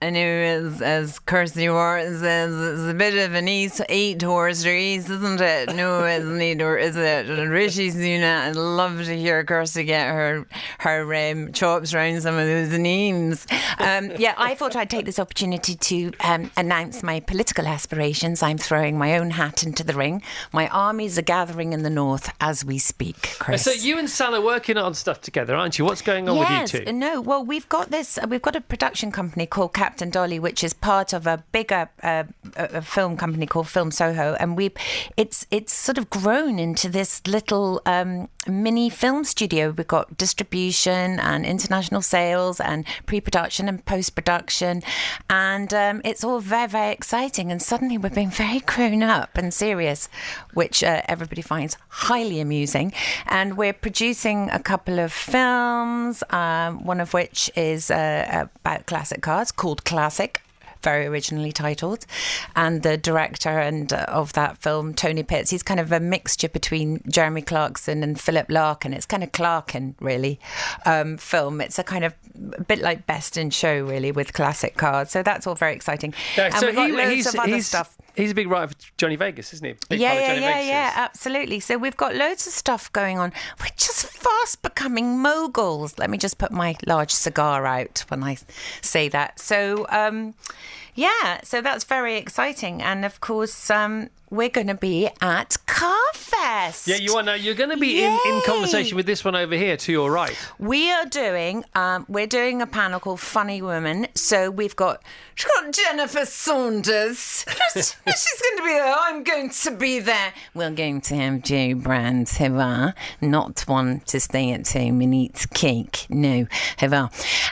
I know, as Kirsty Gallagher says, it's a bit of an eight-horse race, isn't it? No, it's an eight-horse, is it? Rishi Sunak, I'd love to hear Kirsty get her chops around some of those names. I thought I'd take this opportunity to announce my political aspirations. I'm throwing my own hat into the ring. My armies are gathering in the north as we speak, Chris. So you and Sal are working on stuff together, aren't you? What's going on with you two? No, well, we've got a production company called Captain Dolly, which is part of a bigger a film company called Film Soho, and it's sort of grown into this little mini film studio. We've got distribution and international sales and pre-production and post-production, and it's all very, very exciting. And suddenly we're being very grown up and serious, which everybody finds highly amusing. And we're producing a couple of films, one of which is about classic cars called Classic, very originally titled, and the director of that film, Tony Pitts, he's kind of a mixture between Jeremy Clarkson and Philip Larkin. It's kind of Clarkin, really, film. It's a kind of a bit like Best in Show, really, with classic cars. So that's all very exciting. Yeah, and so we've got loads of other stuff. He's a big writer for Johnny Vegas, isn't he? Big Yeah, fan of Johnny Vegas. yeah, absolutely. So we've got loads of stuff going on. We're just fast becoming moguls. Let me just put my large cigar out when I say that. So, so that's very exciting. And of course, we're going to be at CarFest. Yeah, you are now. You're going to be in conversation with this one over here to your right. We are doing, we're doing a panel called Funny Women. So we've got Jennifer Saunders. She's going to be there. I'm going to be there. We're going to have Joe Brands, hurrah. Not one to stay at home and eat cake. No, hurrah.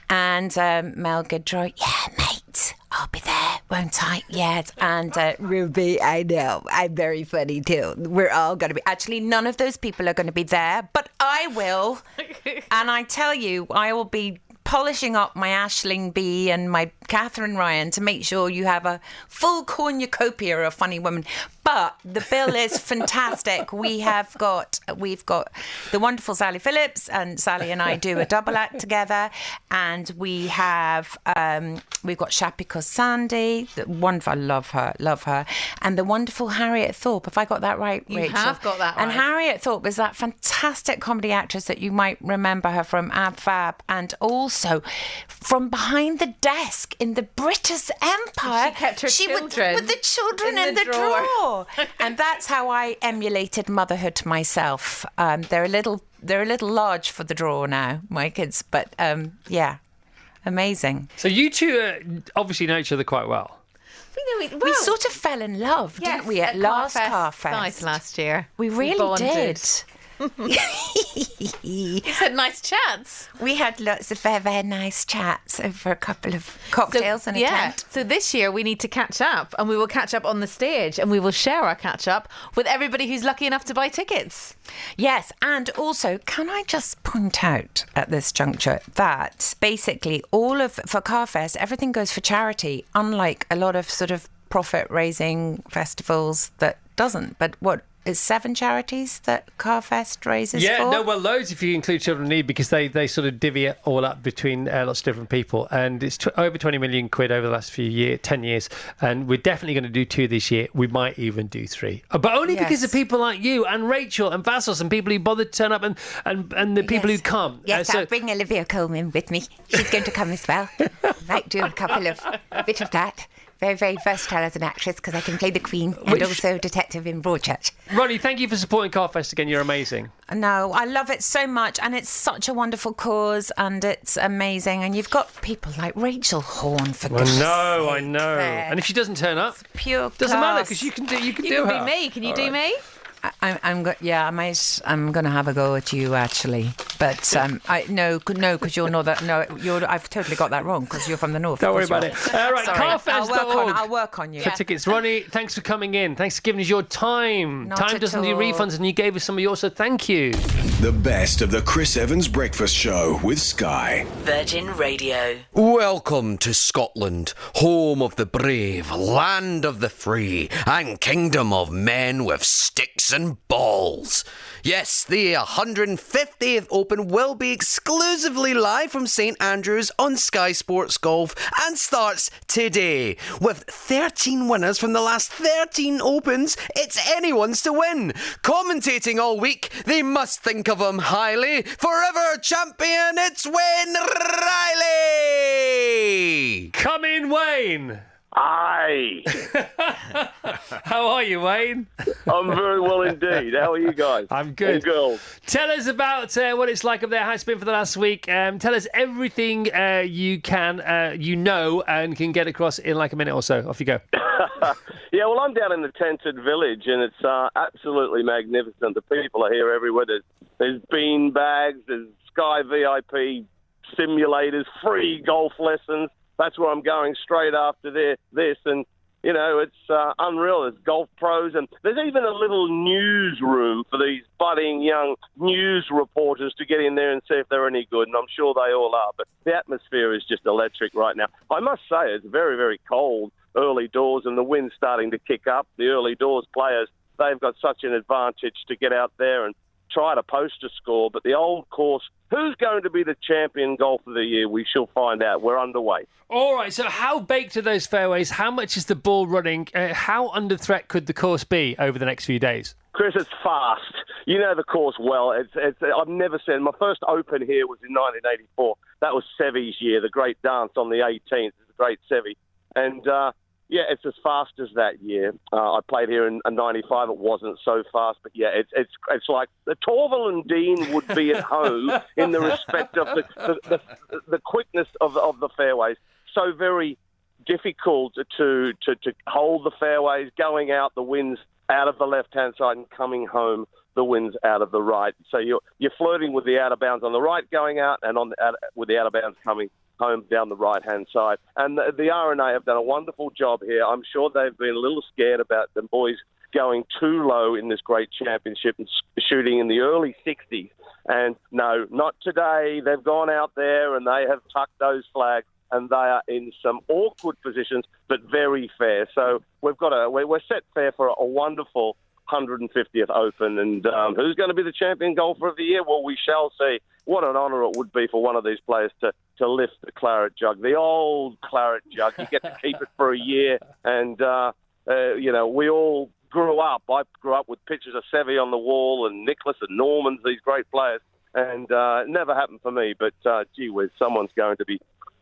And Mel Gilroy. Yeah, mate. I'll be there, won't I? Yes. And Ruby, I know. I'm very funny too. We're all going to be. Actually, none of those people are going to be there, but I will. And I tell you, I will be polishing up my Aisling B and my Catherine Ryan to make sure you have a full cornucopia of Funny Women. But the bill is fantastic. We've got the wonderful Sally Phillips, and Sally and I do a double act together. And we have we've got Shapika Sandy, the wonderful, I love her, and the wonderful Harriet Thorpe. Have I got that right, Rachel? You have got that right. And Harriet Thorpe is that fantastic comedy actress that you might remember her from Ab Fab, and also from Behind the Desk in the British Empire. She kept her children with the children in the drawer. And that's how I emulated motherhood myself. They're a little large for the drawer now, my kids, but amazing. So you two obviously know each other quite well. We sort of fell in love, didn't we, at last CarFest? Nice last year. We really did. You had nice chats. We had lots of very, very nice chats over a couple of cocktails and a tent. So this year we need to catch up, and we will catch up on the stage, and we will share our catch up with everybody who's lucky enough to buy tickets. Yes, and also, can I just point out at this juncture that basically for CarFest, everything goes for charity, unlike a lot of sort of profit-raising festivals that doesn't. But what is 7 charities that CarFest raises for? Yeah, no, well, loads if you include Children in Need, because they sort of divvy it all up between lots of different people, and it's over 20 million quid over the last 10 years, and we're definitely going to do 2 this year. We might even do 3, but only because of people like you and Rachel and Vassos and people who bothered to turn up and the people who come. Yes, I'll bring Olivia Colman with me. She's going to come as well. Might do a bit of that. Very, very versatile as an actress, because I can play the Queen and also detective in Broadchurch. Ronnie, thank you for supporting CarFest again. You're amazing. No, I love it so much, and it's such a wonderful cause, and it's amazing. And you've got people like Rachel Horn, for goodness sake. I know. And if she doesn't turn up, pure doesn't matter, because you can do her. You can be me. Can you do me? I'm going to have a go at you, actually, but no, because you're not that. No, I've totally got that wrong, because you're from the north. Don't worry about it. All right, CarFest.org. I'll work on you for tickets. Ronnie, thanks for coming in. Thanks for giving us your time. Time doesn't do refunds, and you gave us some of yours, so thank you. The best of the Chris Evans Breakfast Show with Sky. Virgin Radio. Welcome to Scotland, home of the brave, land of the free, and kingdom of men with sticks and balls. Yes, the 150th Open will be exclusively live from St Andrews on Sky Sports Golf and starts today. With 13 winners from the last 13 Opens, it's anyone's to win. Commentating all week, they must think of him highly. Forever champion, it's Wayne Riley! Come in, Wayne! Aye. How are you, Wayne? I'm very well indeed. How are you guys? I'm good. And girls. Tell us about what it's like up there, how it's been for the last week. Tell us everything you can, and can get across in like a minute or so. Off you go. Yeah, well, I'm down in the tented village, and it's absolutely magnificent. The people are here everywhere. There's bean bags, there's Sky VIP simulators, free golf lessons. That's where I'm going straight after this, and you know, it's unreal. There's golf pros, and there's even a little newsroom for these budding young news reporters to get in there and see if they're any good, and I'm sure they all are. But the atmosphere is just electric right now. I must say, it's very, very cold early doors, and the wind's starting to kick up. The early doors players, they've got such an advantage to get out there and try to post a score. But the old course, who's going to be the champion golf of the year? We shall find out. We're underway. All right, so how baked are those fairways? How much is the ball running? How under threat could the course be over the next few days? Chris, it's fast. You know the course well. I've never seen. My first Open here was in 1984. That was Sevy's year, the great dance on the 18th. It's a great Sevy. And, yeah, it's as fast as that year. I played here in 95. It wasn't so fast, but yeah, it's like the Torval and Dean would be at home in the respect of the quickness of the fairways. So very difficult to hold the fairways, going out the winds out of the left-hand side and coming home the winds out of the right. So you're flirting with the out of bounds on the right going out, and with the out of bounds coming home down the right-hand side. And the RNA have done a wonderful job here. I'm sure they've been a little scared about the boys going too low in this great championship and shooting in the early 60s. And no, not today. They've gone out there and they have tucked those flags, and they are in some awkward positions, but very fair. So we're set fair for a wonderful 150th Open. And who's going to be the champion golfer of the year? Well, we shall see. What an honour it would be for one of these players to lift the claret jug, the old claret jug. You get to keep it for a year. And, you know, we all grew up. I grew up with pictures of Sevy on the wall and Nicholas and Norman's, these great players. And it never happened for me. But, gee whiz, someone's going to be,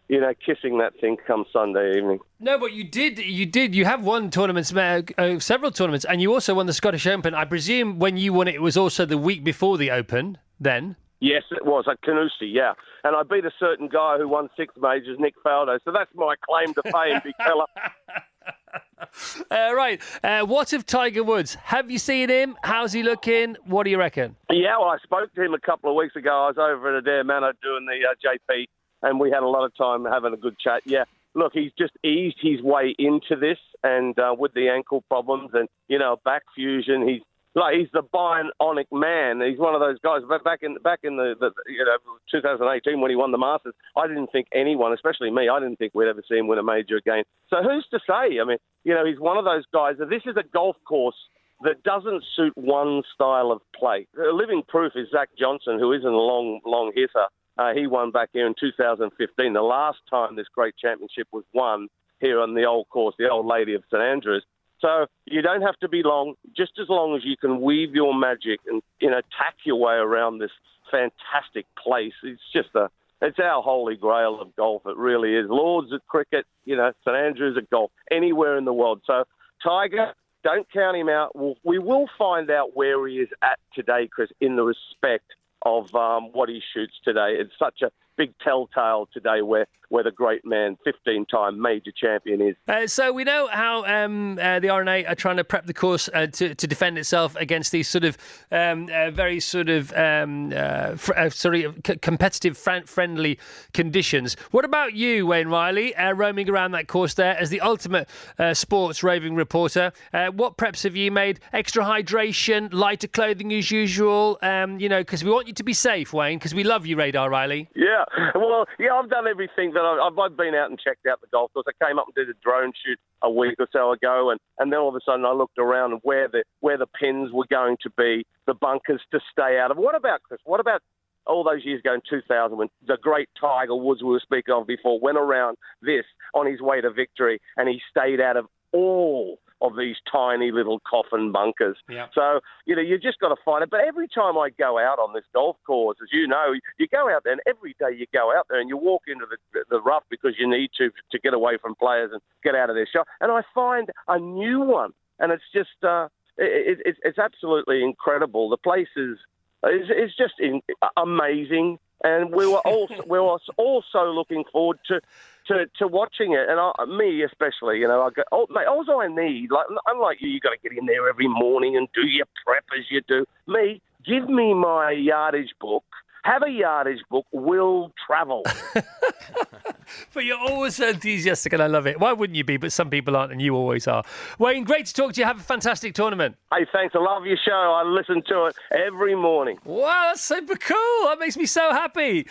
you know, kissing that thing come Sunday evening. No, but you did. You have won tournaments, several tournaments, and you also won the Scottish Open. I presume when you won it was also the week before the Open, then? Yes, it was, at Canusti, yeah. And I beat a certain guy who won 6 majors, Nick Faldo, so that's my claim to fame, big fella. Right. What of Tiger Woods? Have you seen him? How's he looking? What do you reckon? Yeah, well, I spoke to him a couple of weeks ago. I was over at Adair Manor doing the JP, and we had a lot of time having a good chat. Yeah, look, he's just eased his way into this, and with the ankle problems and, you know, back fusion, he's the bionic man. He's one of those guys. But back in the 2018 when he won the Masters, I didn't think anyone, especially me, I didn't think we'd ever see him win a major again. So who's to say? I mean, you know, he's one of those guys. This is a golf course that doesn't suit one style of play. The living proof is Zach Johnson, who isn't a long hitter. He won back here in 2015, the last time this great championship was won here on the old course, the Old Lady of St Andrews. So you don't have to be long, just as long as you can weave your magic and, you know, tack your way around this fantastic place. It's our holy grail of golf. It really is. Lords at cricket, you know, St Andrews at golf, anywhere in the world. So Tiger, don't count him out. We will find out where he is at today, Chris, in the respect of what he shoots today. It's such a big telltale today where the great man, 15-time major champion is. So we know how the RNA are trying to prep the course to defend itself against these sort of very sort of competitive, friendly conditions. What about you, Wayne Riley, roaming around that course there as the ultimate sports raving reporter? What preps have you made? Extra hydration, lighter clothing as usual? You know, because we want you to be safe, Wayne, because we love you, Radar Riley. Yeah, well, yeah, I've done everything that I've been out and checked out the golf course. I came up and did a drone shoot a week or so ago, and then all of a sudden I looked around and where the pins were going to be, the bunkers to stay out of. What about, Chris? What about all those years ago in 2000 when the great Tiger Woods we were speaking of before went around this on his way to victory, and he stayed out of all of these tiny little coffin bunkers. Yep. So, you know, you just got to find it. But every time I go out on this golf course, as you know, you go out there and every day you go out there and you walk into the rough because you need to get away from players and get out of their shot. And I find a new one. And it's just, it's absolutely incredible. The place is just amazing, and we were also looking forward to watching it, and me especially. You know, I go, oh, mate, all I need, like, unlike you got to get in there every morning and do your prep as you do. Me, give me my yardage book. Have a yardage book, will travel. But you're always so enthusiastic, and I love it. Why wouldn't you be? But some people aren't, and you always are. Wayne, great to talk to you. Have a fantastic tournament. Hey, thanks. I love your show. I listen to it every morning. Wow, that's super cool. That makes me so happy.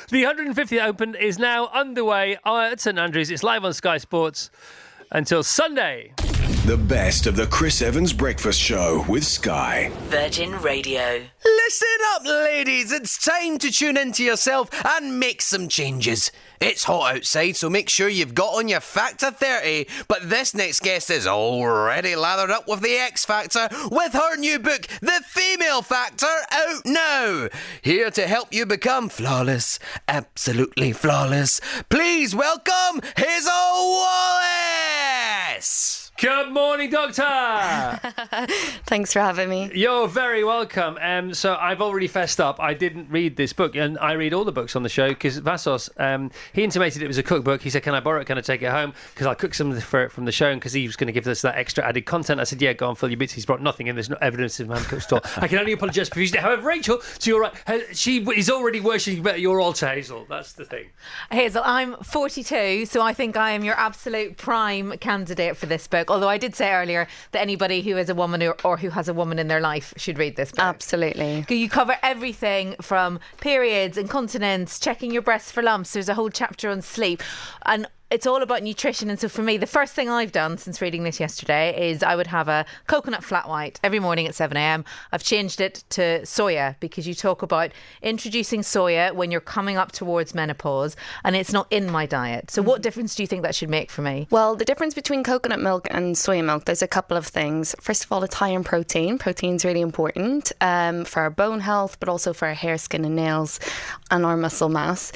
The 150th Open is now underway at St Andrews. It's live on Sky Sports until Sunday. The best of the Chris Evans Breakfast Show with Sky. Virgin Radio. Listen up, ladies. It's time to tune into yourself and make some changes. It's hot outside, so make sure you've got on your Factor 30. But this next guest is already lathered up with the X Factor with her new book, The Female Factor, out now. Here to help you become flawless, absolutely flawless. Please welcome Hazel Wallace. Good morning, Doctor. Thanks for having me. You're very welcome. So I've already fessed up. I didn't read this book, and I read all the books on the show because Vassos, he intimated it was a cookbook. He said, can I borrow it? Can I take it home? Because I'll cook some for it from the show, and because he was going to give us that extra added content. I said, yeah, go on, fill your bits. He's brought nothing, and there's no evidence of man cooked store. I can only apologise profusely. However, Rachel, to your right, she is already worshipping your altar, Hazel. That's the thing. Hazel, I'm 42, so I think I am your absolute prime candidate for this book. Although I did say earlier that anybody who is a woman or who has a woman in their life should read this book. Absolutely. You cover everything from periods, incontinence, checking your breasts for lumps. There's a whole chapter on sleep. And it's all about nutrition. And so for me, the first thing I've done since reading this yesterday is I would have a coconut flat white every morning at 7 a.m. I've changed it to soya because you talk about introducing soya when you're coming up towards menopause, and it's not in my diet. So what difference do you think that should make for me? Well, the difference between coconut milk and soya milk, there's a couple of things. First of all, it's high in protein. Protein's really important for our bone health, but also for our hair, skin and nails and our muscle mass.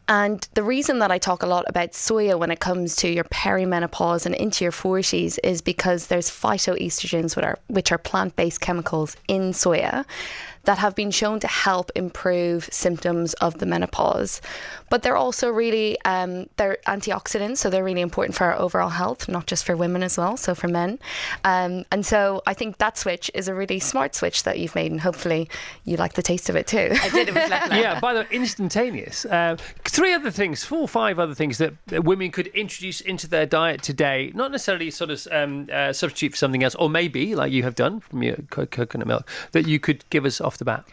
And the reason that I talk a lot about soya when it comes to your perimenopause and into your 40s is because there's phytoestrogens, which are plant-based chemicals in soya that have been shown to help improve symptoms of the menopause. But they're also really, they're antioxidants, so they're really important for our overall health, not just for women as well, so for men. And so I think that switch is a really smart switch that you've made, and hopefully you like the taste of it too. I did, it was lovely. Yeah, by the way, instantaneous. 4 or 5 other things that women could introduce into their diet today, not necessarily sort of substitute for something else, or maybe, like you have done from your coconut milk, that you could give us off the bat.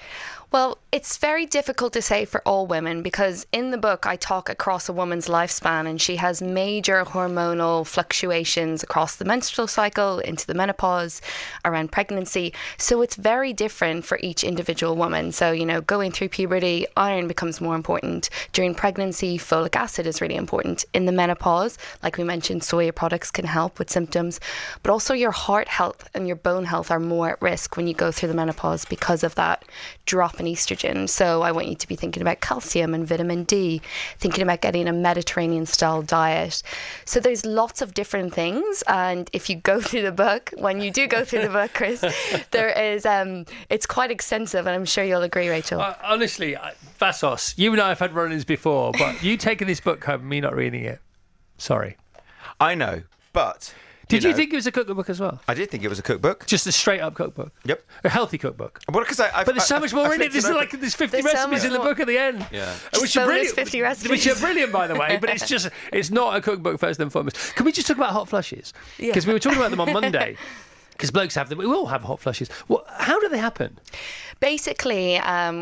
Well, it's very difficult to say for all women because in the book I talk across a woman's lifespan, and she has major hormonal fluctuations across the menstrual cycle, into the menopause, around pregnancy. So it's very different for each individual woman. So, you know, going through puberty, iron becomes more important. During pregnancy, folic acid is really important. In the menopause, like we mentioned, soya products can help with symptoms, but also your heart health and your bone health are more at risk when you go through the menopause because of that drop in estrogen. So I want you to be thinking about calcium and vitamin D, thinking about getting a Mediterranean style diet. So there's lots of different things, and if you go through the book, when you do go through the book, Chris, there is it's quite extensive, and I'm sure you'll agree, Rachel. Honestly, Vassos, you and I have had run-ins before, but you taking this book home, me not reading it. Sorry. I know, but... Did you think it was a cookbook as well? I did think it was a cookbook. Just a straight-up cookbook? Yep. A healthy cookbook? Well, because but there's so much more in it. There's 50 recipes in the book at the end. Yeah. Which are brilliant. 50 recipes. Which are brilliant, by the way, but it's not a cookbook first and foremost. Can we just talk about hot flushes? Because we were talking about them on Monday. Because blokes have them. We all have hot flushes. Well, how do they happen? Basically,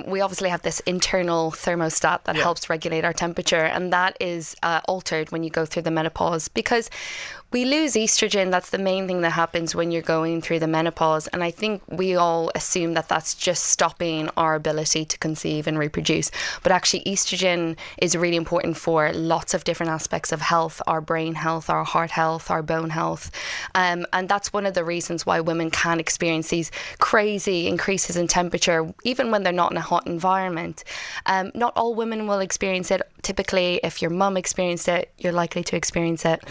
we obviously have this internal thermostat that helps regulate our temperature, and that is altered when you go through the menopause because we lose estrogen. That's the main thing that happens when you're going through the menopause. And I think we all assume that that's just stopping our ability to conceive and reproduce. But actually, estrogen is really important for lots of different aspects of health, our brain health, our heart health, our bone health. And that's one of the reasons why women can experience these crazy increases in temperature temperature, even when they're not in a hot environment. Not all women will experience it. Typically, if your mum experienced it, you're likely to experience it.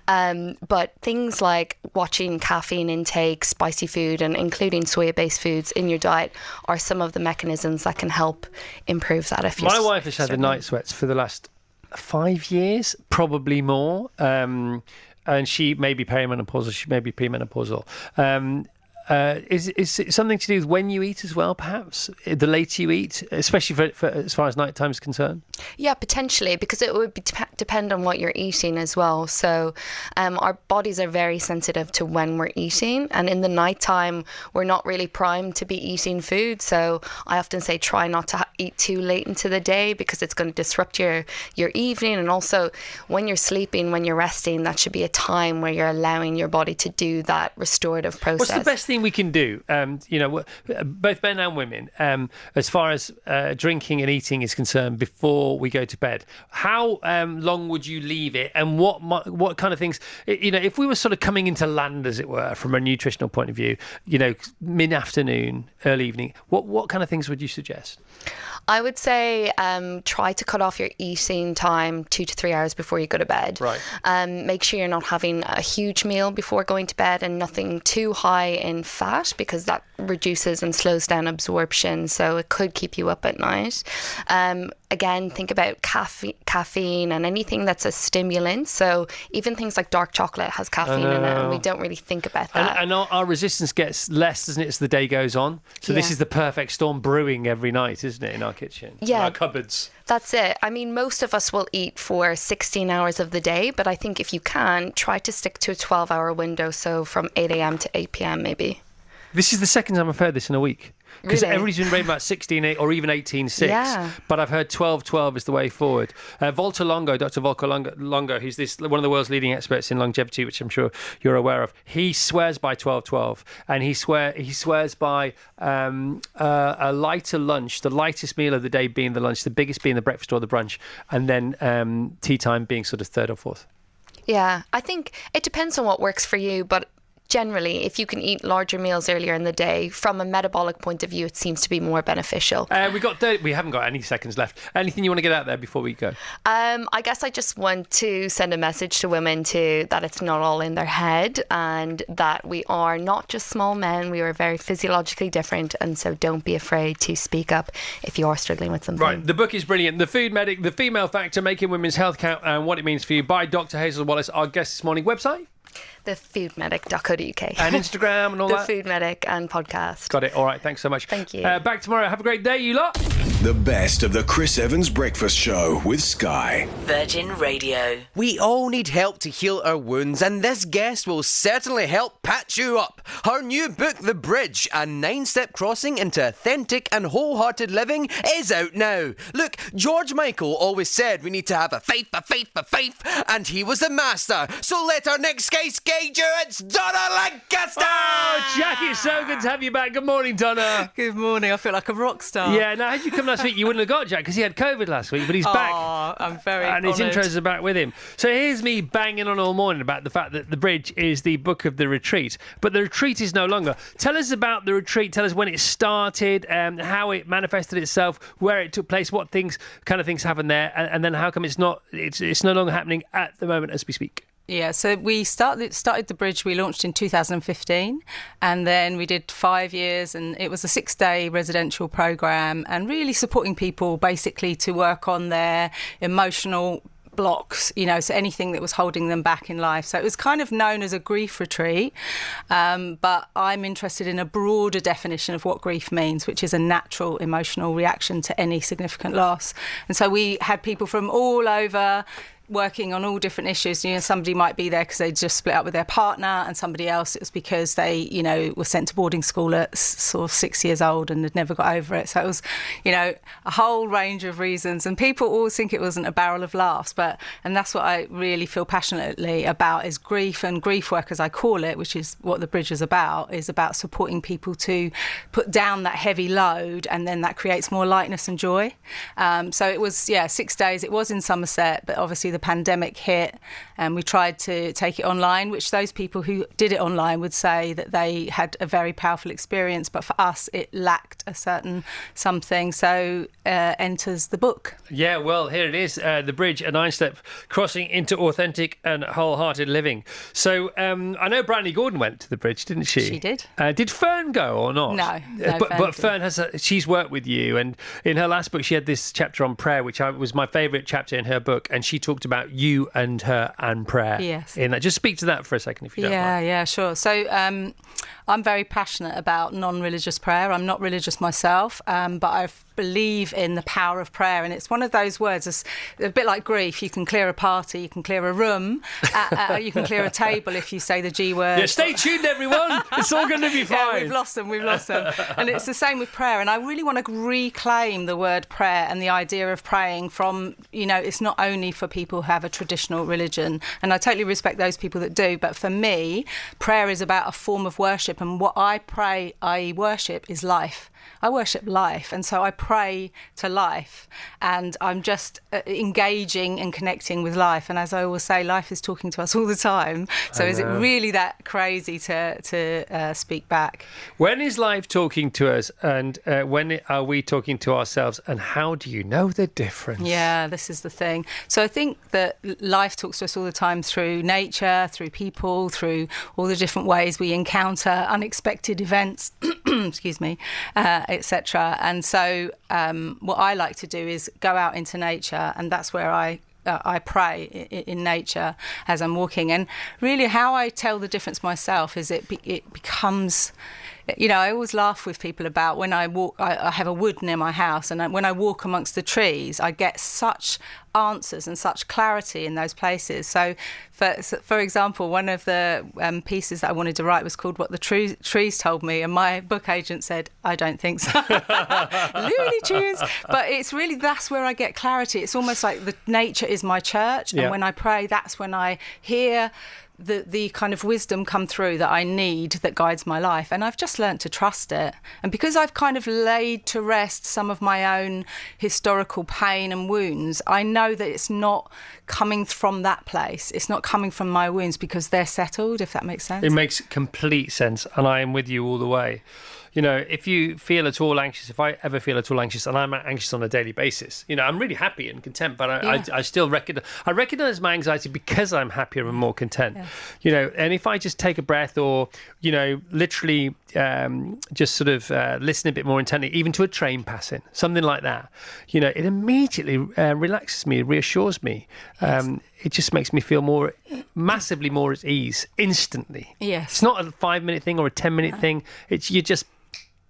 Right. But things like watching caffeine intake, spicy food, and including soya-based foods in your diet are some of the mechanisms that can help improve that. If my wife has had the night sweats for the last 5 years, probably more. And she may be perimenopausal, she may be premenopausal. Is it something to do with when you eat as well, perhaps? The later you eat, especially for as far as nighttime is concerned? Yeah, potentially, because it would depend on what you're eating as well. So our bodies are very sensitive to when we're eating. And in the nighttime, we're not really primed to be eating food. So I often say try not to eat too late into the day, because it's going to disrupt your evening. And also, when you're sleeping, when you're resting, that should be a time where you're allowing your body to do that restorative process. What's the best thing we can do, both men and women, as far as drinking and eating is concerned, before we go to bed? How long would you leave it, and what kind of things, if we were sort of coming into land, as it were, from a nutritional point of view, mid-afternoon, early evening, what kind of things would you suggest? I would say try to cut off your eating time 2 to 3 hours before you go to bed. Right. Make sure you're not having a huge meal before going to bed, and nothing too high in fat, because that reduces and slows down absorption, so it could keep you up at night. Again, think about caffeine and anything that's a stimulant. So even things like dark chocolate has caffeine in it, and we don't really think about that. And our resistance gets less, doesn't it, as the day goes on? So this is the perfect storm brewing every night, isn't it, in our kitchen? Yeah. In our cupboards. That's it. I mean, most of us will eat for 16 hours of the day, but I think if you can, try to stick to a 12-hour window, so from 8 a.m. to 8 p.m. maybe. This is the second time I've heard this in a week. Because Really? everybody's been raving about 16.8 or even 18.6, Yeah. but I've heard 12.12 is the way forward. Volta Longo, Dr. Volta Longo, who's one of the world's leading experts in longevity, which I'm sure you're aware of, he swears by 12.12, and he swears by a lighter lunch, the lightest meal of the day being the lunch, the biggest being the breakfast or the brunch, and then tea time being sort of third or fourth. Yeah, I think it depends on what works for you, but generally, if you can eat larger meals earlier in the day, from a metabolic point of view, it seems to be more beneficial. We haven't got any seconds left. Anything you want to get out there before we go? I guess I just want to send a message to women that it's not all in their head, and that we are not just small men. We are very physiologically different, and so don't be afraid to speak up if you are struggling with something. Right, the book is brilliant. The Food Medic, The Female Factor, Making Women's Health Count and What It Means for You, by Dr. Hazel Wallace, our guest this morning. Website? thefoodmedic.co.uk. And Instagram and all that? The Food Medic and podcast. Got it. All right. Thanks so much. Thank you. Back tomorrow. Have a great day, you lot. The best of the Chris Evans Breakfast Show with Sky. Virgin Radio. We all need help to heal our wounds, and this guest will certainly help patch you up. Her new book, The Bridge, a 9-step crossing into authentic and wholehearted living, is out now. Look, George Michael always said we need to have a faith, and he was the master. So let our next guest gauge you. It's Donna Lancaster! Oh, Jack, it's so good to have you back. Good morning, Donna. Good morning. I feel like a rock star. Yeah, now, had you come last week, you wouldn't have got Jack, because he had COVID last week, but he's back. Oh, I'm very And his honoured. intros are back with him. So here's me banging on all morning about the fact that The Bridge is the book of the retreat, but the retreat is no longer. Tell us about the retreat. Tell us when it started, how it manifested itself, where it took place, what kind of things happened there, and then how come it's no longer happening at the moment as we speak. Yeah, so we started The Bridge, we launched in 2015, and then we did 5 years, and it was a 6-day residential programme, and really supporting people basically to work on their emotional blocks, so anything that was holding them back in life. So it was kind of known as a grief retreat, but I'm interested in a broader definition of what grief means, which is a natural emotional reaction to any significant loss. And so we had people from all over working on all different issues. Somebody might be there because they just split up with their partner, and somebody else it was because they, were sent to boarding school at sort of 6 years old and had never got over it. So it was, a whole range of reasons. And people always think it wasn't a barrel of laughs, and that's what I really feel passionately about is grief, and grief work, as I call it, which is what The Bridge is about supporting people to put down that heavy load, and then that creates more lightness and joy. So it was, 6 days. It was in Somerset, but obviously the pandemic hit and we tried to take it online, which those people who did it online would say that they had a very powerful experience, but for us it lacked a certain something. So enters the book. Yeah, well, here it is, The Bridge, a 9-step crossing into authentic and wholehearted living. So I know Brandy Gordon went to The Bridge, didn't she? She did. Did Fern go or not? No, but Fern she's worked with you, and in her last book she had this chapter on prayer, which was my favourite chapter in her book, and she talked about you and her and prayer. Yes. In that. Just speak to that for a second, if you don't mind. Yeah, sure. So I'm very passionate about non-religious prayer. I'm not religious myself, but I believe in the power of prayer, and it's one of those words. It's a bit like grief. You can clear a party, you can clear a room, you can clear a table if you say the G word. Yeah, stay tuned, everyone. It's all going to be fine. Yeah, we've lost them. And it's the same with prayer. And I really want to reclaim the word prayer and the idea of praying from, it's not only for people who have a traditional religion, and I totally respect those people that do, but for me, prayer is about a form of worship, and what I pray, I worship, is life. I worship life, and so I pray to life, and I'm just engaging and connecting with life. And as I always say, life is talking to us all the time. So is it really that crazy to speak back? When is life talking to us, and when are we talking to ourselves, and how do you know the difference? Yeah, this is the thing. So I think that life talks to us all the time through nature, through people, through all the different ways we encounter unexpected events, excuse me, etc. And so what I like to do is go out into nature, and that's where I pray in nature as I'm walking. And really how I tell the difference myself is it becomes... I always laugh with people about when I walk, I have a wood near my house, and when I walk amongst the trees, I get such answers and such clarity in those places. So, for example, one of the pieces that I wanted to write was called What the Trees Told Me, and my book agent said, I don't think so. Looney Tunes. But it's really, that's where I get clarity. It's almost like the nature is my church, and when I pray, that's when I hear the kind of wisdom come through that I need, that guides my life. And I've just learnt to trust it. And because I've kind of laid to rest some of my own historical pain and wounds, I know that it's not coming from that place. It's not coming from my wounds because they're settled, if that makes sense. It makes complete sense, and I am with you all the way. If you feel at all anxious, if I ever feel at all anxious, and I'm anxious on a daily basis, I'm really happy and content, but I still recognize my anxiety because I'm happier and more content. Yes. And if I just take a breath or, literally just sort of listen a bit more intently, even to a train passing, something like that, it immediately relaxes me, reassures me. Yes. It just makes me feel massively more at ease instantly. Yes. It's not a 5-minute thing or a 10-minute thing. You're just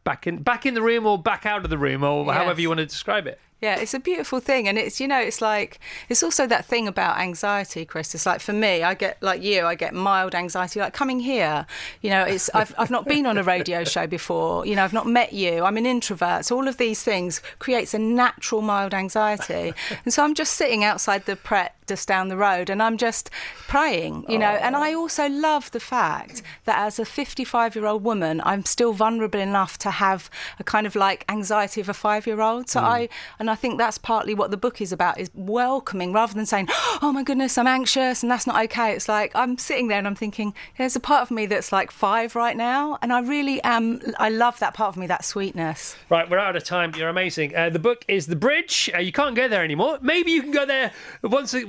back in the room or back out of the room, or however you want to describe it. Yeah, it's a beautiful thing. And it's, it's like, it's also that thing about anxiety, Chris. It's like, for me, I get, like you, I get mild anxiety, like coming here. I've not been on a radio show before. I've not met you. I'm an introvert. So all of these things creates a natural mild anxiety. And so I'm just sitting outside the Pret just down the road, and I'm just praying, and I also love the fact that as a 55-year-old woman, I'm still vulnerable enough to have a kind of like anxiety of a 5-year-old. So I think that's partly what the book is about, is welcoming, rather than saying, oh my goodness, I'm anxious and that's not okay. It's like I'm sitting there and I'm thinking, there's a part of me that's like 5 right now, and I really I love that part of me, that sweetness. Right, we're out of time. You're amazing. The book is The Bridge. You can't go there anymore. Maybe you can go there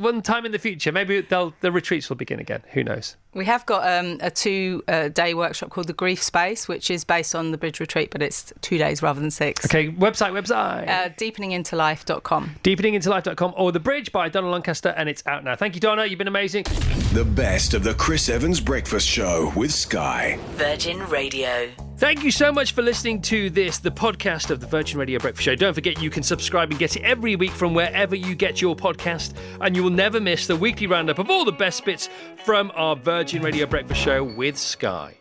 one time in the future. Maybe the retreats will begin again. Who knows? We have got a 2-day workshop called The Grief Space, which is based on the Bridge Retreat, but it's 2 days rather than 6. Okay, website. Deepeningintolife.com. Deepeningintolife.com, or The Bridge by Donna Lancaster, and it's out now. Thank you, Donna. You've been amazing. The best of the Chris Evans Breakfast Show with Sky. Virgin Radio. Thank you so much for listening to this, the podcast of the Virgin Radio Breakfast Show. Don't forget you can subscribe and get it every week from wherever you get your podcast, and you will never miss the weekly roundup of all the best bits from our Virgin Radio Breakfast Show with Sky.